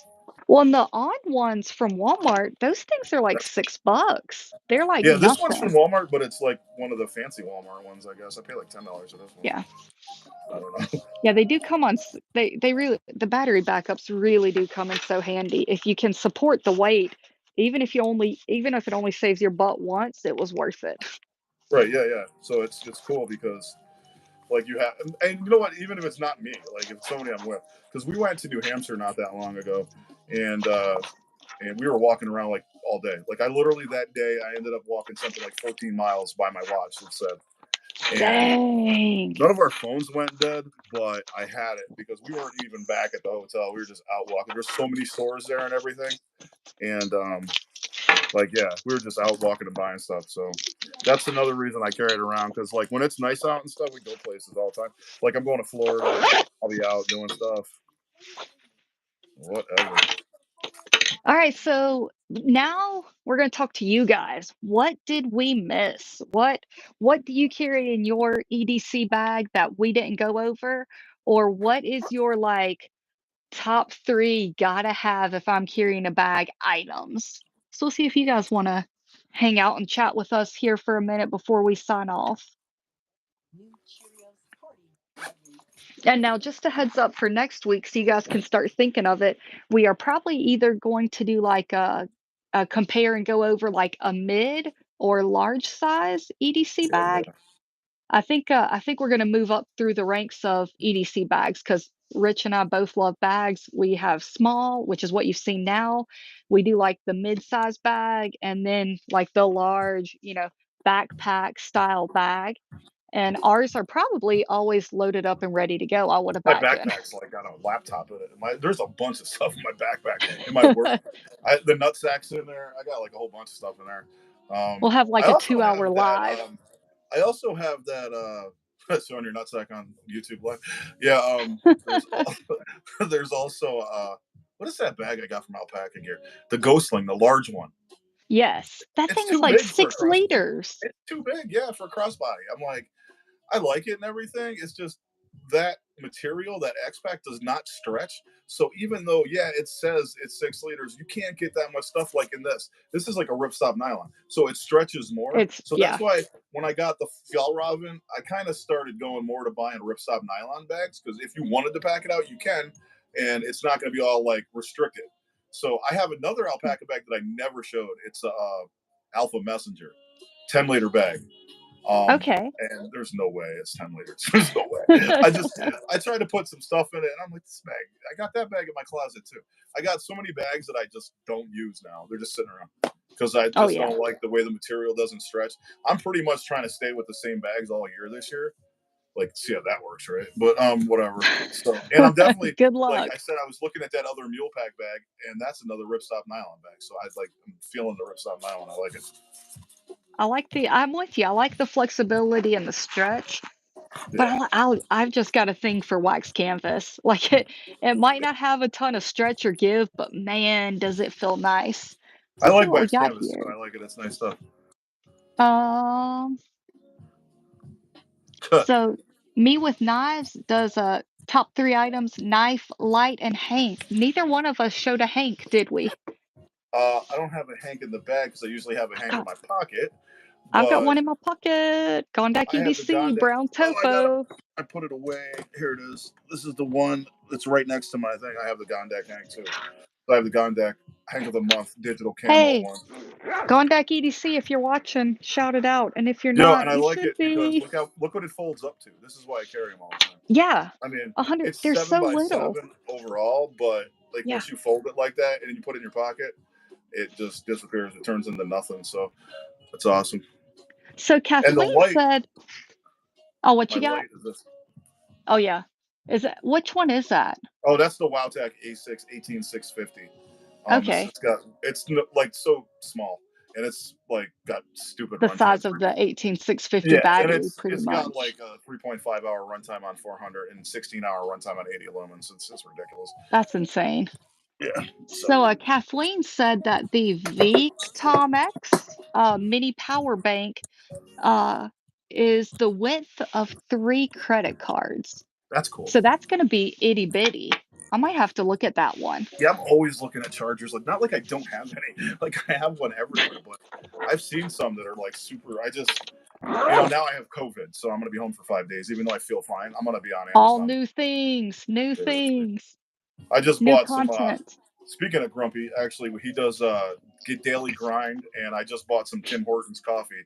well, and the odd ones from Walmart, those things are like $6. They're like Yeah, this one's from nothing. Walmart, but it's like one of the fancy Walmart ones, I guess. I pay like $10 for this one. Yeah. I don't know. Yeah, they do come on they really the battery backups really do come in so handy. If you can support the weight, even if it only saves your butt once, it was worth it. Right, yeah, yeah. So it's cool because like you have, and you know what, even if it's not me, like if it's somebody I'm with, because we went to New Hampshire not that long ago, and and we were walking around like all day. Like I literally that day I ended up walking something like 14 miles by my watch, it said. And Dang. none of our phones went dead, but I had it because we weren't even back at the hotel. We were just out walking. There's so many stores there and everything. And like yeah, we were just out walking and buying stuff. So That's another reason I carry it around because, like, when it's nice out and stuff, we go places all the time. Like, I'm going to Florida, I'll be out doing stuff, whatever. All right, so now we're going to talk to you guys. What did we miss? What do you carry in your EDC bag that we didn't go over? Or what is your like top 3 gotta have if I'm carrying a bag items? So we'll see if you guys want to hang out and chat with us here for a minute before we sign off. And now, just a heads up for next week, so you guys can start thinking of it. We are probably either going to do like a compare and go over like a mid or large size EDC Yeah, bag. yeah. I think we're going to move up through the ranks of EDC bags because Rich and I both love bags. We have small, which is what you've seen now. We do like the mid-size bag, and then like the large, backpack style bag. And ours are probably always loaded up and ready to go, I would My imagine. backpack's like got a laptop in it. There's a bunch of stuff in my backpack in my work. The nut sack's in there. I got like a whole bunch of stuff in there. We'll have I like a also 2 hour have that. live. I also have that. Showing your nutsack on YouTube Live. Yeah. There's there's also what is that bag I got from Alpaca Gear? The Ghostling, the large one. Yes, that It's thing is too like big for a 6 cross. liters. It's too big, yeah, for a crossbody. I'm like, I like it and everything. It's just that material, that X Pack does not stretch. So even though, yeah, it says it's 6 liters, you can't get that much stuff like in this. This is like a ripstop nylon, so it stretches more. It's So that's yeah, why when I got the Fjallraven, I kind of started going more to buying ripstop nylon bags because if you wanted to pack it out, you can, and it's not going to be all like restricted. So I have another alpaca bag that I never showed. It's a Alpha Messenger, 10 liter bag. okay. And there's no way it's 10 liters. There's no way. I tried to put some stuff in it, and I'm like, this bag. I got that bag in my closet too. I got so many bags that I just don't use now. They're just sitting around because I Oh just yeah. don't like the way the material doesn't stretch. I'm pretty much trying to stay with the same bags all year this year. Like, see how that works, right? But whatever. So, and I'm definitely Good like luck. I said, I was looking at that other mule pack bag, and that's another ripstop nylon bag. So I'm feeling the ripstop nylon. I like it. I'm with you. I like the flexibility and the stretch, but Yeah, I've just got a thing for wax canvas. Like it might not have a ton of stretch or give, but man, does it feel nice. So I let's see like what we wax got canvas too. here. I like it. It's nice stuff. Um, so me with knives does top 3 items, knife, light, and Hank. Neither one of us showed a Hank, did we? I don't have a hank in the bag because I usually have a hank in Oh, my pocket, I've got but one in my pocket. Gondak I have the EDC, Gondek. brown Oh, topo. I put it away. Here it is. This is the one that's right next to my thing. I have the Gondek hank too. So I have the Gondek hank of the month digital camo Hey, one. Gondak EDC, if you're watching, shout it out. And if you're And not, I you like should it because be. look what it folds up to. This is why I carry them all the time. Yeah, I mean, 100. it's There's seven so by little. seven overall, but like Yeah. once you fold it like that and you put it in your pocket, it just disappears. It turns into nothing. So it's awesome. So And the Kathleen light, said, "Oh, what my you got? light is this. Oh yeah, is it? Which one is that? Oh, that's the WowTech A6 18650. Okay, It's like so small, and it's like got stupid the runtime. size of the 18650 Yeah, and battery, pretty it's got much. like a 3.5 hour runtime on 400 and 16-hour runtime on 80 lumens. It's ridiculous. That's insane. Yeah. So So Kathleen said that the VCOM X mini power bank uh, is the width of 3 credit cards. that's cool. So that's going to be itty bitty. I might have to look at that one. Yeah, I'm always looking at chargers. Like, not like I don't have any. Like, I have one everywhere, but I've seen some that are like super. I just, now I have COVID, so I'm gonna be home for 5 days. Even though I feel fine, I'm gonna be on All Amazon. new things, new things, I just new bought some. content. Speaking of Grumpy, actually, he does get daily grind, and I just bought some Tim Hortons coffee,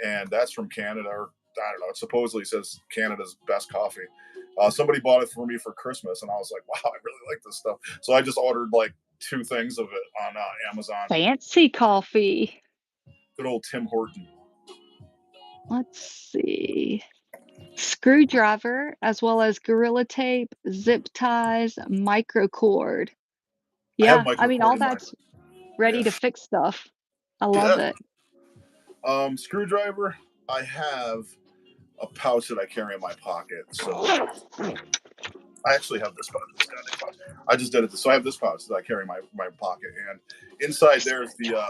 and that's from Canada. Or I don't know. It supposedly says Canada's best coffee. Somebody bought it for me for Christmas, and I was like, "Wow, I really like this stuff." So I just ordered like 2 things of it on Amazon. Fancy coffee. Good old Tim Horton. Let's see. Screwdriver, as well as Gorilla Tape, zip ties, micro cord. I have Yeah, I mean, microcord all in mine. that's ready Yeah, to fix stuff. I love yeah. it. Screwdriver. I have a pouch that I carry in my pocket. So I actually have this pouch. This goddamn pouch. I just did it. So I have this pouch that I carry in my pocket, and inside there's the yeah,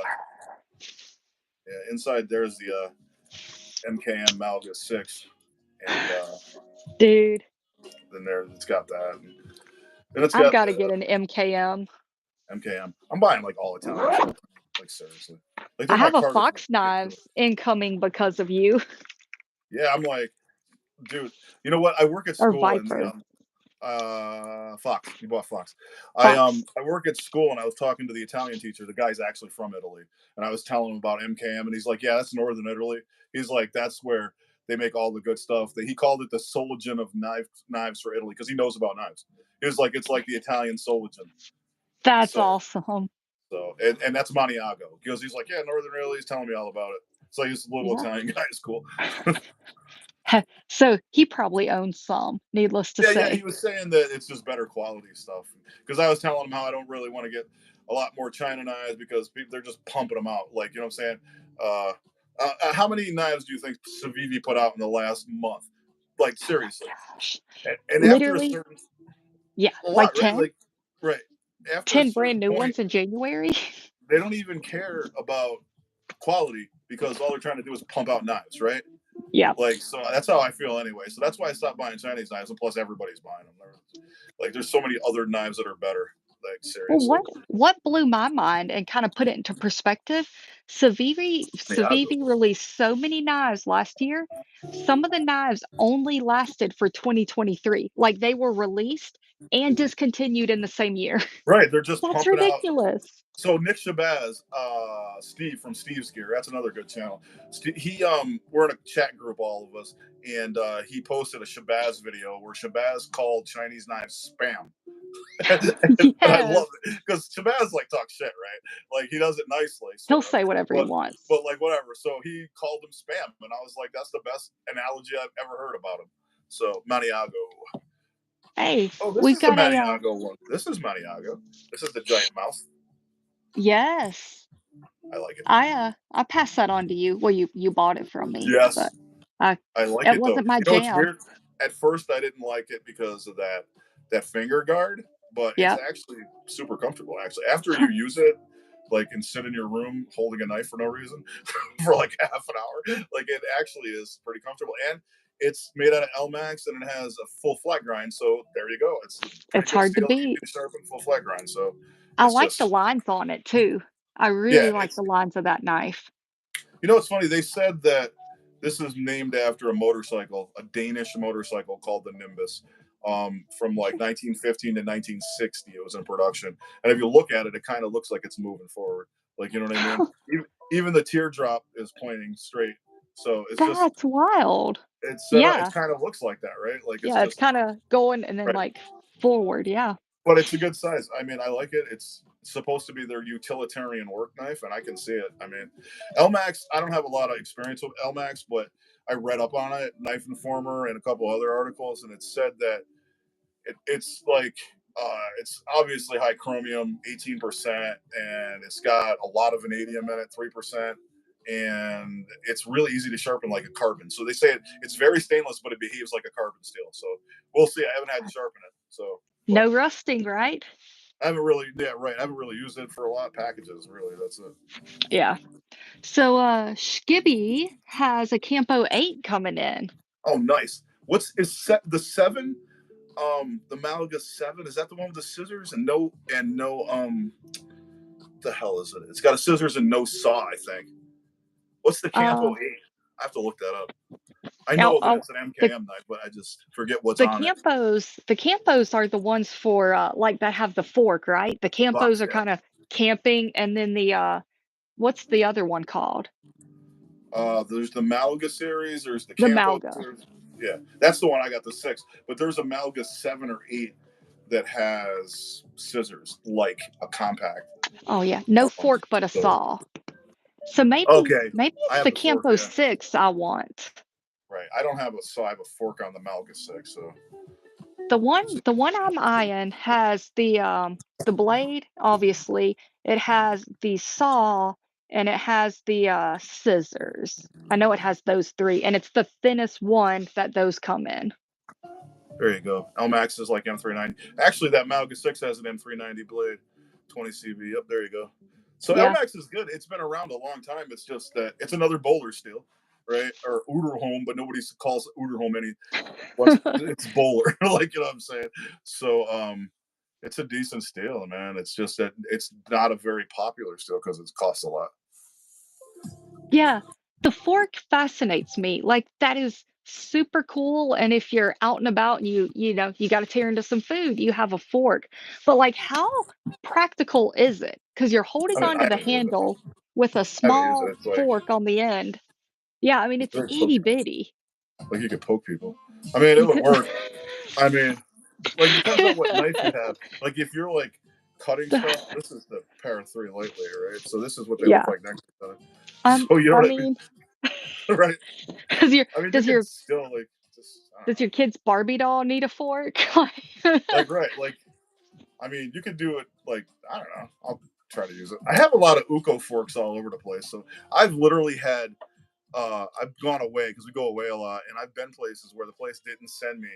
inside there's the MKM Malga 6, and Dude, then there it's got that, and it's I've got got to get the an MKM. MKM. I'm buying like all Italian shit. Like seriously, like I they're my have a Carter Fox kit too. Knives incoming because of you, Yeah, I'm like, dude. You know what? I work at or school and Viper. Fox. You bought Fox. Fox. I work at school and I was talking to the Italian teacher. The guy's actually from Italy, and I was telling him about MKM, and he's like, "Yeah, that's northern Italy." He's like, "That's where they make all the good stuff." He called it the Soligen of knives for Italy because he knows about knives. He was like, "It's like the Italian Soligen." That's So awesome. and that's Maniago because he's like, "Yeah, northern Italy." He's telling me all about it. It's like this little Yeah. Italian guy is cool. So he probably owns some, needless to Yeah, he say. was saying that it's just better quality stuff. Because I was telling him how I don't really want to get a lot more China knives because people they're just pumping them out. Like you know what I'm saying? Uh, how many knives do you think Civivi put out in the last month? Like seriously, Gosh. and after a Literally, certain yeah, a like lot, right? 10, Like right after a 10 brand certain new point, ones in January. they don't even care about quality because all they're trying to do is pump out knives, right? Yeah. Like so that's how I feel anyway. So that's why I stopped buying Chinese knives, and plus everybody's buying them. Like there's so many other knives that are better. Like Well, seriously, what blew my mind and kind of put it into perspective, Miyago. Civivi released so many knives last year. Some of the knives only lasted for 2023. Like they were released and discontinued in the same year. Right, they're just That's pumping out. ridiculous. So Nick Shabazz, Steve from Steve's Gear, that's another good channel. He we're in a chat group, all of us, and he posted a Shabazz video where Shabazz called Chinese knives spam. And I Yes. love it because Shabazz like talks shit, right? Like he does it nicely, He'll sort of, say whatever he but wants. like whatever. So he called him spam, and I was like, that's the best analogy I've ever heard about him. So Maniago. Hey, Oh, this we've is the got a Maniago one. This is Maniago. This is the giant mouse. yes. I like it. I passed that on to you. Well, you bought it from me, but Yes, I I like it it though. wasn't my You know, it's jam. weird. At first, I didn't like it because of that finger guard, but it's Yeah. actually super comfortable. Actually, after you use it, like and sit in your room holding a knife for no reason for like half an hour, like it actually is pretty comfortable. And it's made out of Elmax and it has a full flat grind. So there you go. It's pretty It's good hard to steel, easy beat. to sharpen, full flat grind. So I it's like the just lines on it too. I yeah, really like it's the lines of that knife. you know, it's funny. They said that this is named after a motorcycle, a Danish motorcycle called the Nimbus, from like 1915 to 1960. It was in production, and if you look at it, it kind of looks like it's moving forward. Like you know what I mean? Even the teardrop is pointing straight. So it's just That's wild. it's set up. It Yeah. kind of looks like that, right? Like it's Yeah, it's just kinda going and then, right. like, forward, yeah. But it's a good size. I mean, I like it. It's supposed to be their utilitarian work knife, and I can see it. I mean, LMAX. I don't have a lot of experience with LMAX, but I read up on it, Knife Informer, and a couple other articles, and it said that it's like it's obviously high chromium, 18%, and it's got a lot of vanadium in it, 3%. And it's really easy to sharpen like a carbon. So they say it's very stainless, but it behaves like a carbon steel. So we'll see. I haven't had to sharpen it. So, but No rusting, right? I haven't really, yeah, right. I haven't really used it for a lot of packages. Really, that's it. Yeah. So, Skibby has a Campo 8 coming in. Oh, nice. What's is set the seven? The Malaga 7 is that the one with the scissors and no the hell is it? It's got a scissors and no saw. I think. What's the Campo Uh, 8? I have to look that up. I now, know that it's an the MKM knife, but I just forget what's the on it. Campos are the ones for, like, that have the fork, right? The Campos Box, are yeah. kinda camping, and then what's the other one called? There's the Malaga series. There's the The Campo Malga. series. Yeah, that's the one I got the 6. But there's a Malaga 7 or 8 that has scissors like a compact. Oh, yeah, no Um, fork, but a so saw. So okay, maybe I it's have the the fork. Campo Yeah, 6 I want. right. I don't have a saw. I have a fork on the Malaga 6. So The one I'm eyeing has the blade, obviously, it has the saw, and it has the scissors. I know it has those three, and it's the thinnest one that those come in. There you go. LMAX is like M390. Actually, that Malga 6 has an M390 blade, 20 CV. Yep, there you go. So Yeah. LMAX is good. It's been around a long time. It's just that it's another bowler steel, right? Or Uderholm, but nobody calls it Uderholm any once it's bowler. Like, you know what I'm saying? So it's a decent steel, man. It's just that it's not a very popular steel because it costs a lot. Yeah, the fork fascinates me. Like that is super cool. And if you're out and about and you got to tear into some food, you have a fork. But like, how practical is it? Because you're holding I onto the haven't used it. handle with a I haven't used it. small It's like fork on the end. Yeah, I mean it's it's very itty pushable. bitty. Like you could poke people. I mean, it You would could. work. I mean, like it depends on what knife you have. Like if you're like cutting stuff, this is the Para 3 lightweight, right? So this is what they look Yeah. like next to each other. So you know I what I mean? mean, Right? does your I mean, you does can your still like just I don't does your know. kid's Barbie doll need a fork? Like right, like I mean, you could do it like I don't know. I'll try to use it. I have a lot of Uko forks all over the place, so I've literally had I've gone away because we go away a lot, and I've been places where the place didn't send me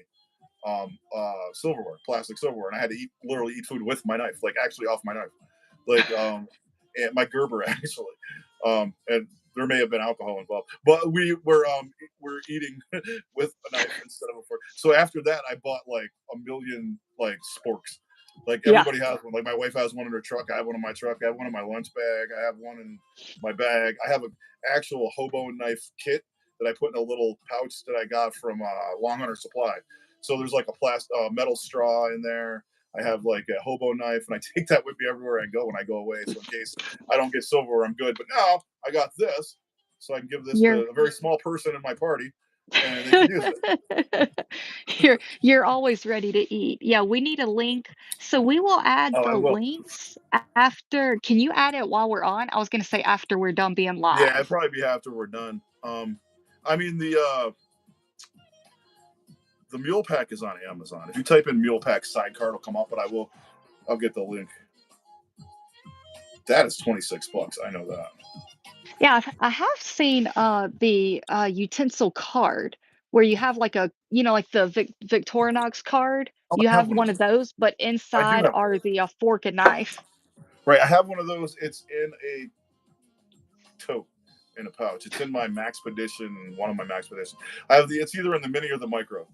silverware, plastic silverware, and I had to literally eat food with my knife, like actually off my knife, like and my Gerber actually, and there may have been alcohol involved, but we're eating with a knife instead of a fork. So after that, I bought like a million like sporks. Like Yeah. everybody has one. Like my wife has one in her truck. I have one in my truck. I have one in my lunch bag. I have one in my bag. I have an actual hobo knife kit that I put in a little pouch that I got from Long Hunter Supply. So there's like a metal straw in there. I have like a hobo knife, and I take that with me everywhere I go when I go away. So in case I don't get silverware, I'm good. But now I got this, so I can give this to You're a very small person in my party, and they can use it. you're always ready to eat. Yeah, we need a link. So we will add Oh, I the will. links after. Can you add it while we're on? I was gonna say after we're done being Yeah, live. it'd probably be after we're done. I mean the mule pack is on Amazon. If you type in mule pack sidecar, it'll come up. But I'll get the link. That is $26. I know that. Yeah, I have seen the utensil card where you have like like the Victorinox card. Oh, You I have have one of one of those. those, but I do inside have one are of those. the fork and knife. Right, I have one of those. It's in a tote in a pouch. It's in my Maxpedition, one of my Maxpeditions. I have the. It's either in the mini or the micro.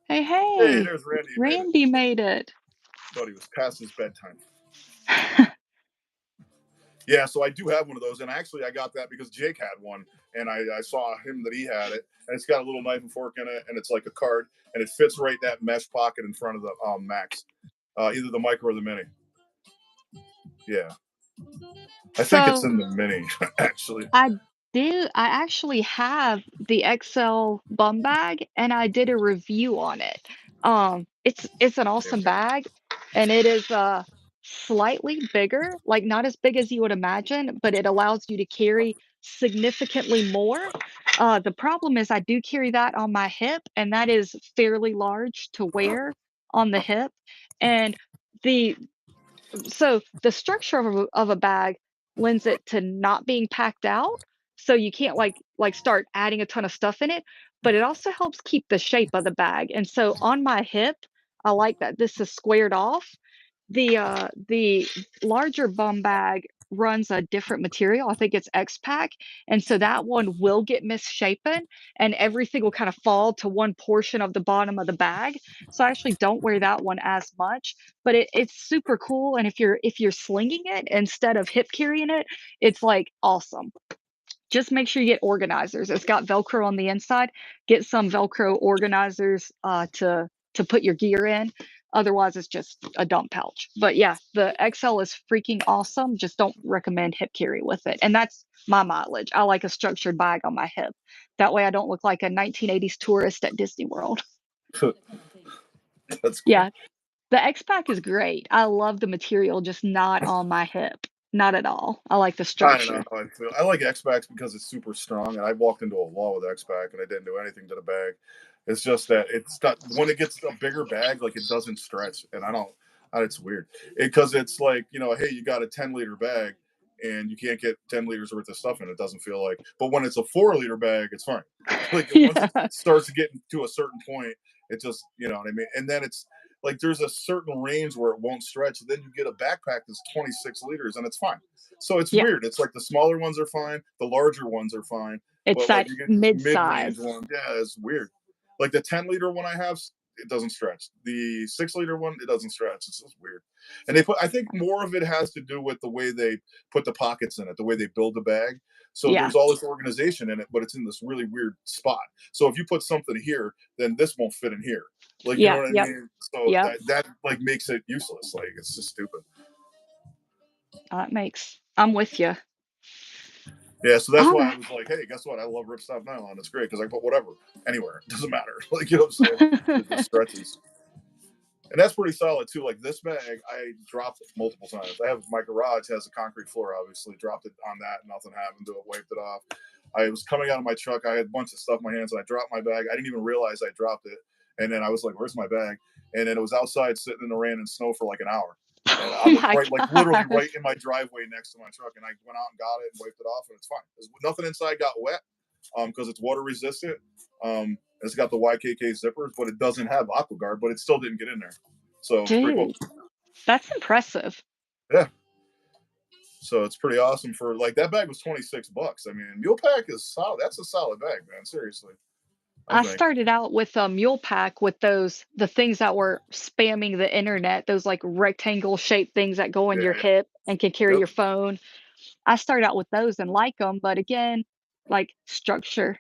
Hey, Hey, hey, there's Randy. He made it. Randy made it. Thought he was past his bedtime. Yeah, so I do have one of those, and actually I got that because Jake had one, and I saw him that he had it, and it's got a little knife and fork in it, and it's like a card, and it fits right in that mesh pocket in front of the Max, either the micro or the mini. Yeah, I think it's So in the mini actually. I I actually have the XL bum bag and I did a review on it. It's an awesome bag and it is slightly bigger, like not as big as you would imagine, but it allows you to carry significantly more. The problem is I do carry that on my hip and that is fairly large to wear on the hip. And the so the structure of a bag lends it to not being packed out, so you can't like start adding a ton of stuff in it, but it also helps keep the shape of the bag. And so on my hip, I like that this is squared off. The larger bum bag runs a different material. I think it's X-Pack, and so that one will get misshapen, and everything will kind of fall to one portion of the bottom of the bag. So I actually don't wear that one as much, but it's super cool. And if you're slinging it instead of hip carrying it, it's like awesome. Just make sure you get organizers. It's got Velcro on the inside. Get some Velcro organizers to put your gear in. Otherwise, it's just a dump pouch. But yeah, the XL is freaking awesome. Just don't recommend hip carry with it. And that's my mileage. I like a structured bag on my hip. That way, I don't look like a 1980s tourist at Disney World. That's cool. Yeah, the X Pack is great. I love the material, just not on my hip. Not at all. I like the I don't know structure. how I feel. I like X Packs because it's super strong, and I walked into a wall with X Pack, and I didn't do anything to the bag. It's just that it's not when it gets a bigger bag, like it doesn't stretch, and I don't. It's weird because it's like hey, you got a 10-liter bag, and you can't get 10 liters worth of stuff in it. Doesn't feel like. But when it's a 4 liter bag, it's fine. Like once it Yeah. starts to get to a certain point, it just, you know what I mean. And then it's like there's a certain range where it won't stretch. Then you get a backpack that's 26 liters, and it's fine. So it's Yeah. weird. It's like the smaller ones are fine, the larger ones are fine, It's but like that you get this mid-range mid-size. one. Yeah, it's weird. Like the 10 liter one I have, it doesn't stretch. The 6 liter one, it doesn't stretch. It's just weird. And they put, I think more of it has to do with the way they put the pockets in it, the way they build the bag. So Yeah. there's all this organization in it, but it's in this really weird spot. So if you put something here, then this won't fit in here. Like, you know Yeah. what I Yep. mean? So Yep. that like makes it useless. Like it's just stupid. That makes I'm with you. Yeah, so that's All why I right. was like, hey, guess what? I love ripstop nylon. It's great because I can put whatever anywhere. It doesn't matter. Like, you know what I'm saying? It just stretches. And that's pretty solid too. Like this bag, I dropped it multiple times. I have my garage has a concrete floor, obviously. Dropped it on that, nothing happened to it, wiped it off. I was coming out of my truck, I had a bunch of stuff in my hands, and I dropped my bag. I didn't even realize I dropped it. And then I was like, where's my bag? And then it was outside sitting in the rain and snow for like an hour. And Oh on the my right, like literally right gosh. in my driveway next to my truck. And I went out and got it and wiped it off, and it's fine. Nothing inside got wet because it's water resistant. It's got the YKK zippers, but it doesn't have AquaGuard, but it still didn't get in there. So it's pretty cool. Dude, that's impressive. Yeah. So it's pretty awesome for like that bag was $26. I mean, Mule Pack is solid. That's a solid bag, man. Seriously, I I think. started out with a mule pack with those the things that were spamming the internet, those like rectangle shaped things that go in Yeah, your yeah. hip and can carry Yep. your phone. I started out with those and like them, but again, like structure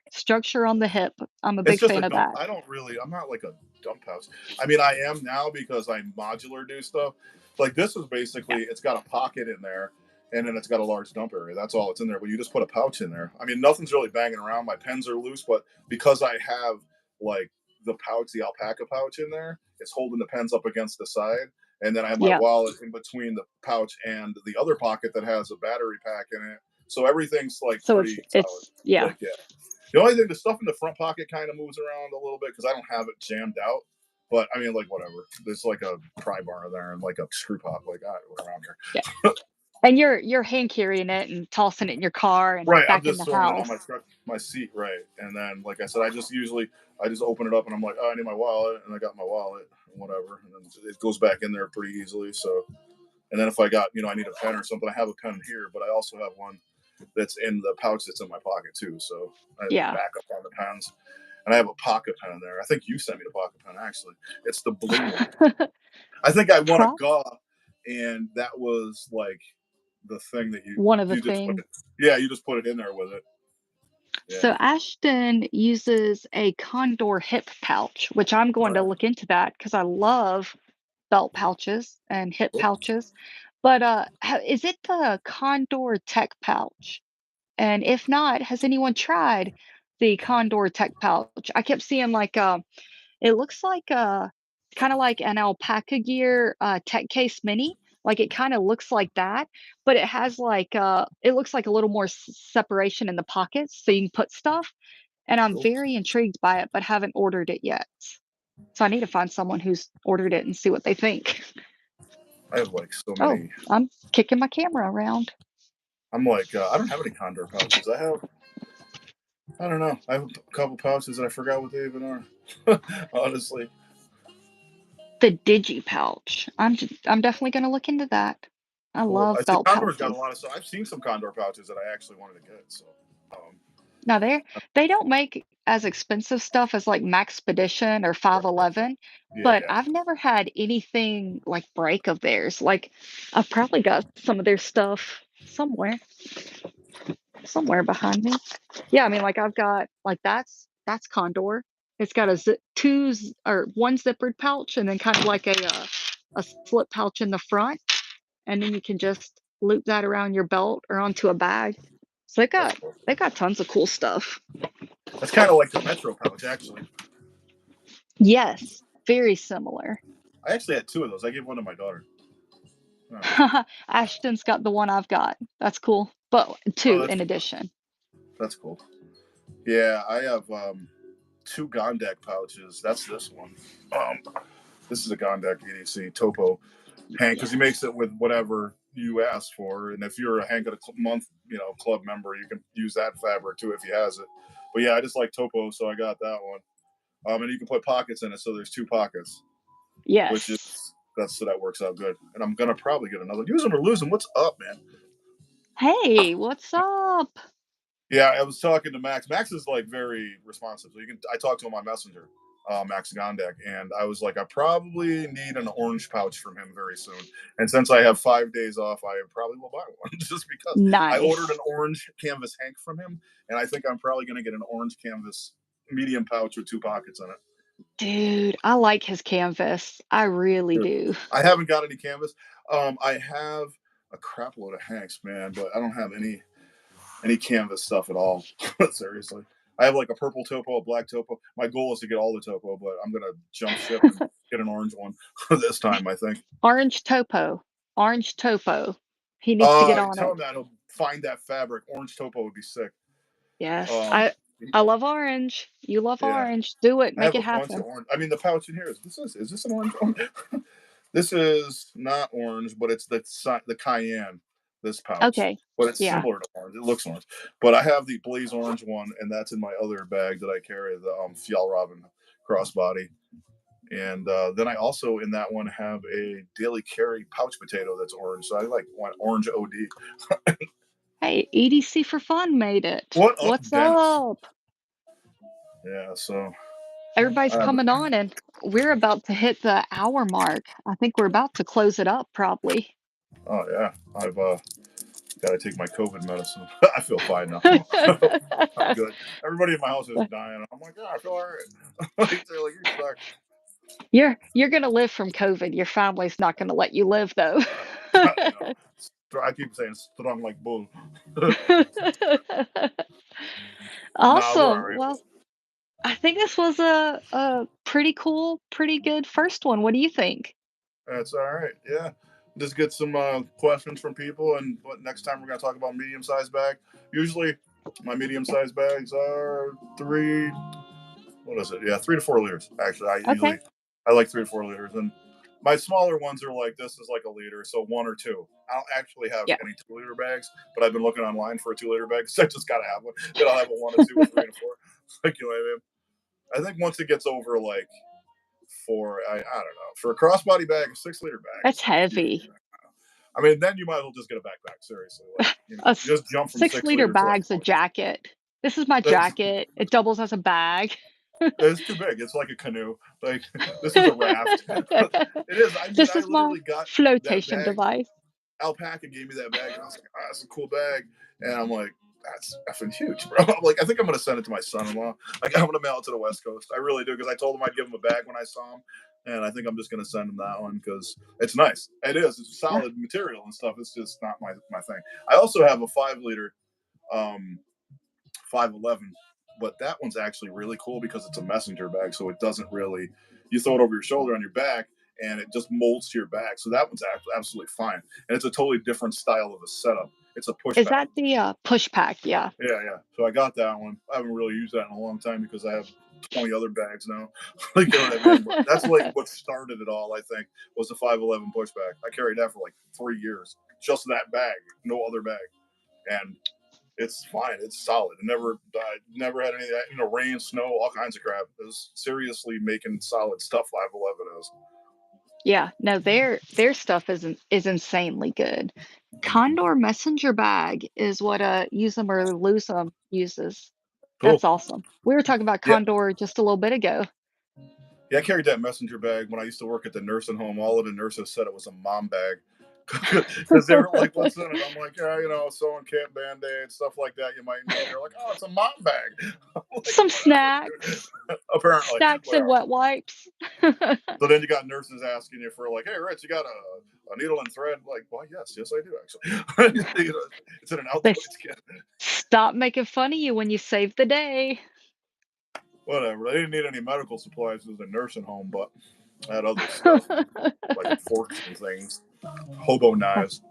on the hip. I'm a It's big just a fan of dump. that. I don't really. I'm not like a dump house. I mean, I am now because I modular do stuff. Like this is Yeah. basically it's got a pocket in there, and then it's got a large dump area. That's all it's in there. But you just put a pouch in there. I mean, nothing's really banging around. My pens are loose, but because I have like the pouch, the alpaca pouch in there, it's holding the pens up against the side. And then I have my Yeah. wallet in between the pouch and the other pocket that has a battery pack in it. So everything's like So pretty solid. it's yeah. Like yeah. The only thing, the stuff in the front pocket kind of moves around a little bit because I don't have it jammed out. But I mean, like whatever. There's like a pry bar there and like a screw pop. Like I don't Yeah. care. And you're hand carrying it and tossing it in your car and Right. I'm back in just the throwing it on my house. truck, my seat. Right. And then, like I said, I just open it up and I'm like, oh, I need my wallet, and I got my wallet, and whatever, and then it goes back in there pretty easily. So, and then if I got, I need a pen or something, I have a pen here, but I also have one that's in the pouch that's in my pocket too. So I have Yeah. backup on the pens. And I have a pocket pen in there. I think you sent me the pocket pen actually. It's the blue one. I think I won a Pro GAW, and that was like the thing that you one of the you just put things. it. Yeah, you just put it in there with it. Yeah. So Ashton uses a Condor hip pouch, which I'm All going to right. look into that because I love belt pouches and hip Cool. pouches. But is it the Condor Tech pouch? And if not, has anyone tried the Condor Tech pouch? I kept seeing like it looks like kind of like an alpaca gear tech case mini. Like it kind of looks like that, but it has like it looks like a little more separation in the pockets so you can put stuff. And I'm Cool. very intrigued by it, but haven't ordered it yet. So I need to find someone who's ordered it and see what they think. I have like so Oh, many. I'm kicking my camera around. I'm like, I don't have any Condor pouches. I don't know. I have a couple pouches that I forgot what they even are. Honestly. The Digi pouch. I'm definitely gonna look into that. I Cool. love I see belt Condor's got a pouches. lot of stuff. I've seen some Condor pouches that I actually wanted to get. So, um, Now they don't make as expensive stuff as like Maxpedition or right. 511, Yeah, but yeah. I've never had anything like break of theirs. Like I've probably got some of their stuff somewhere behind me. Yeah, I mean like I've got like that's Condor. It's got a or one zippered pouch and then kind of like a slip pouch in the front, and then you can just loop that around your belt or onto a bag. So That's cool. they got tons of cool stuff. That's kind of like the Metro pouch, actually. Yes, very similar. I actually had two of those. I gave one to my daughter. Oh, Ashton's got the one I've got. That's cool. But oh two that's in cool. addition. That's cool. Yeah, I have two Gondak pouches. That's this one. This is a Gondak EDC Topo Hank because he makes Yes. it with whatever you ask for. And if you're a Hank of the Month, club member, you can use that fabric too if he has it. But yeah, I just like Topo, so I got that one. And you can put pockets in it, so there's two pockets, which is Yes. so that works out good. And I'm gonna probably get another. Use them or lose them. What's up, man? Hey, what's up? Yeah, I was talking to Max. Max is like very responsive. So you can. I talked to him on Messenger, Max Gondak, and I was like, I probably need an orange pouch from him very soon. And since I have 5 days off, I probably will buy one just because I ordered an Nice. orange canvas Hank from him, and I think I'm probably going to get an orange canvas medium pouch with two pockets in it. Dude, I like his canvas. I really Dude, do. I haven't got any canvas. I have a crap load of Hanks, man, but I don't have any canvas stuff at all. Seriously. I have like a purple topo, a black topo. My goal is to get all the topo, but I'm gonna jump ship and get an orange one this time, I think. Orange topo. Orange topo. He needs to get on Tell it. him that he'll find that fabric. Orange topo would be sick. Yes. Um, I love orange. You love yeah, orange. Do it. I Make have it a bunch of happen. orange. I mean, the pouch in here is this an orange one? This is not orange, but it's the cayenne. This pouch, Okay. but it's Yeah. similar to orange. It looks orange, but I have the blaze orange one, and that's in my other bag that I carry, the Fjallraven crossbody. And then I also in that one have a daily carry pouch potato that's orange. So I like want orange OD. Hey, EDC for fun made it. What up, What's Dennis? up? Yeah. So Everybody's uh, coming on, and we're about to hit the hour mark. I think we're about to close it up, probably. oh yeah, I've got to take my COVID medicine. I feel fine now. I'm good. Everybody in my house is dying. I'm like, yeah, I feel all right. Like, they're like, you suck. You're gonna live from COVID. Your family's not gonna let you live, though. You know, I keep saying strong like bull. Nah, we're Awesome. all right. Well, I think this was a pretty cool, pretty good first one. What do you think? That's all right. Yeah. Just get some questions from people, and but next time we're gonna talk about medium sized bag. Usually, my medium Yeah. sized bags are three. What is it? Yeah, 3 to 4 liters. Actually, Okay. I like 3 to 4 liters, and my smaller ones are like this is like a liter, so one or two. I don't actually have Yeah. any 2 liter bags, but I've been looking online for a 2 liter bag, so I just gotta have one. Then I'll have a one, a two, a three, and a four. Like you know what I mean? I think once it gets over like four, I don't know. For a crossbody bag, a 6 liter bag That's is like huge. heavy. I mean, then you might as well just get a backpack. Seriously, like just jump from Six six liter liter to like bag's a 4. jacket. This is my It's, jacket. It doubles as a bag. it's too big. It's like a canoe. Like this is a raft. It is. I mean, This I is my literally got that flotation bag. device. Alpaca gave me that bag, and I was like, oh, that's a cool bag. And I'm like, that's effing huge, bro. I'm like, I think I'm gonna send it to my son-in-law. Like, I'm gonna mail it to the West Coast. I really do because I told him I'd give him a bag when I saw him, and I think I'm just gonna send him that one because it's nice. It is. It's Yeah. solid material and stuff. It's just not my thing. I also have a 5 liter, um, 511, but that one's actually really cool because it's a messenger bag, so it doesn't really. You throw it over your shoulder on your back, and it just molds to your back. So that one's absolutely fine, and it's a totally different style of a setup. It's a Is pushback. that the push pack? Yeah. Yeah, yeah. So I got that one. I haven't really used that in a long time because I have 20 other bags now. Like, you know what I mean? But that's like what started it all, I think, was the 511 pushback. I carried that for like 3 years. Just that bag, no other bag. And it's fine. It's solid. It never died. Never had any of that, rain, snow, all kinds of crap. It was seriously making solid stuff, 511 is. Yeah. No, their stuff is insanely good. Condor Messenger Bag is what Use 'em or Lose 'em uses. Cool. That's awesome. We were talking about Yeah. Condor just a little bit ago. Yeah, I carried that messenger bag when I used to work at the nursing home. All of the nurses said it was a mom bag because they were like, "What's in it?" I'm like, "Yeah, sewing kit, band aid, stuff like that. You might need." They're like, "Oh, it's a mom bag." I'm like, Some "Whatever, snacks, dude." Apparently, snacks and whatever. wet wipes. So then you got nurses asking you for like, "Hey, Rich, you got a needle and thread?" Like, well, yes, I do actually. It's in an They Altoids kit. stop making fun of you when you save the day. Whatever. They didn't need any medical supplies as a nursing home, but I had other stuff like forks and things, hobo knives.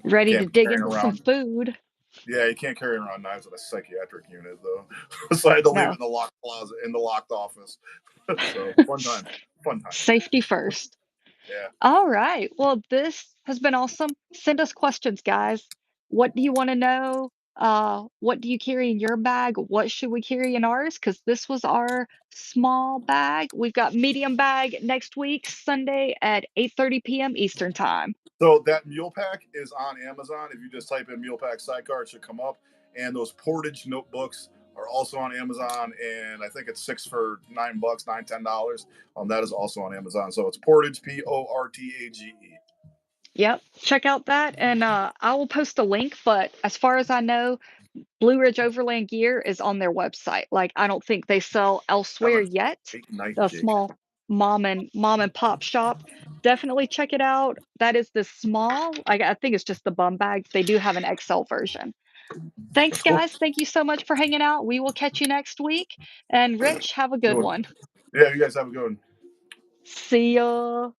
Ready to Can't be dig carrying into some around. food. Yeah, you can't carry around knives in a psychiatric unit though. So I had to leave it No. in the locked closet in the locked office. So fun times, fun times. Safety first. Yeah. All right. Well, this has been awesome. Send us questions, guys. What do you want to know? What do you carry in your bag? What should we carry in ours? Because this was our small bag. We've got medium bag next week, Sunday at 8:30 p.m. Eastern time. So that mule pack is on Amazon. If you just type in mule pack sidecar, it should come up. And those portage notebooks are also on Amazon. And I think it's six for $9, $10. That is also on Amazon. So it's portage, Portage. Yep. Check out that, and I will post a link. But as far as I know, Blue Ridge Overland Gear is on their website. Like, I don't think they sell Have elsewhere a yet. great night, The Jake. small mom and pop shop. Definitely check it out. That is the small. I think it's just the bum bags. They do have an XL version. Thanks, That's cool. guys. Thank you so much for hanging out. We will catch you next week. And Rich, have a Good good one. one. Yeah, you guys have a good one. See ya.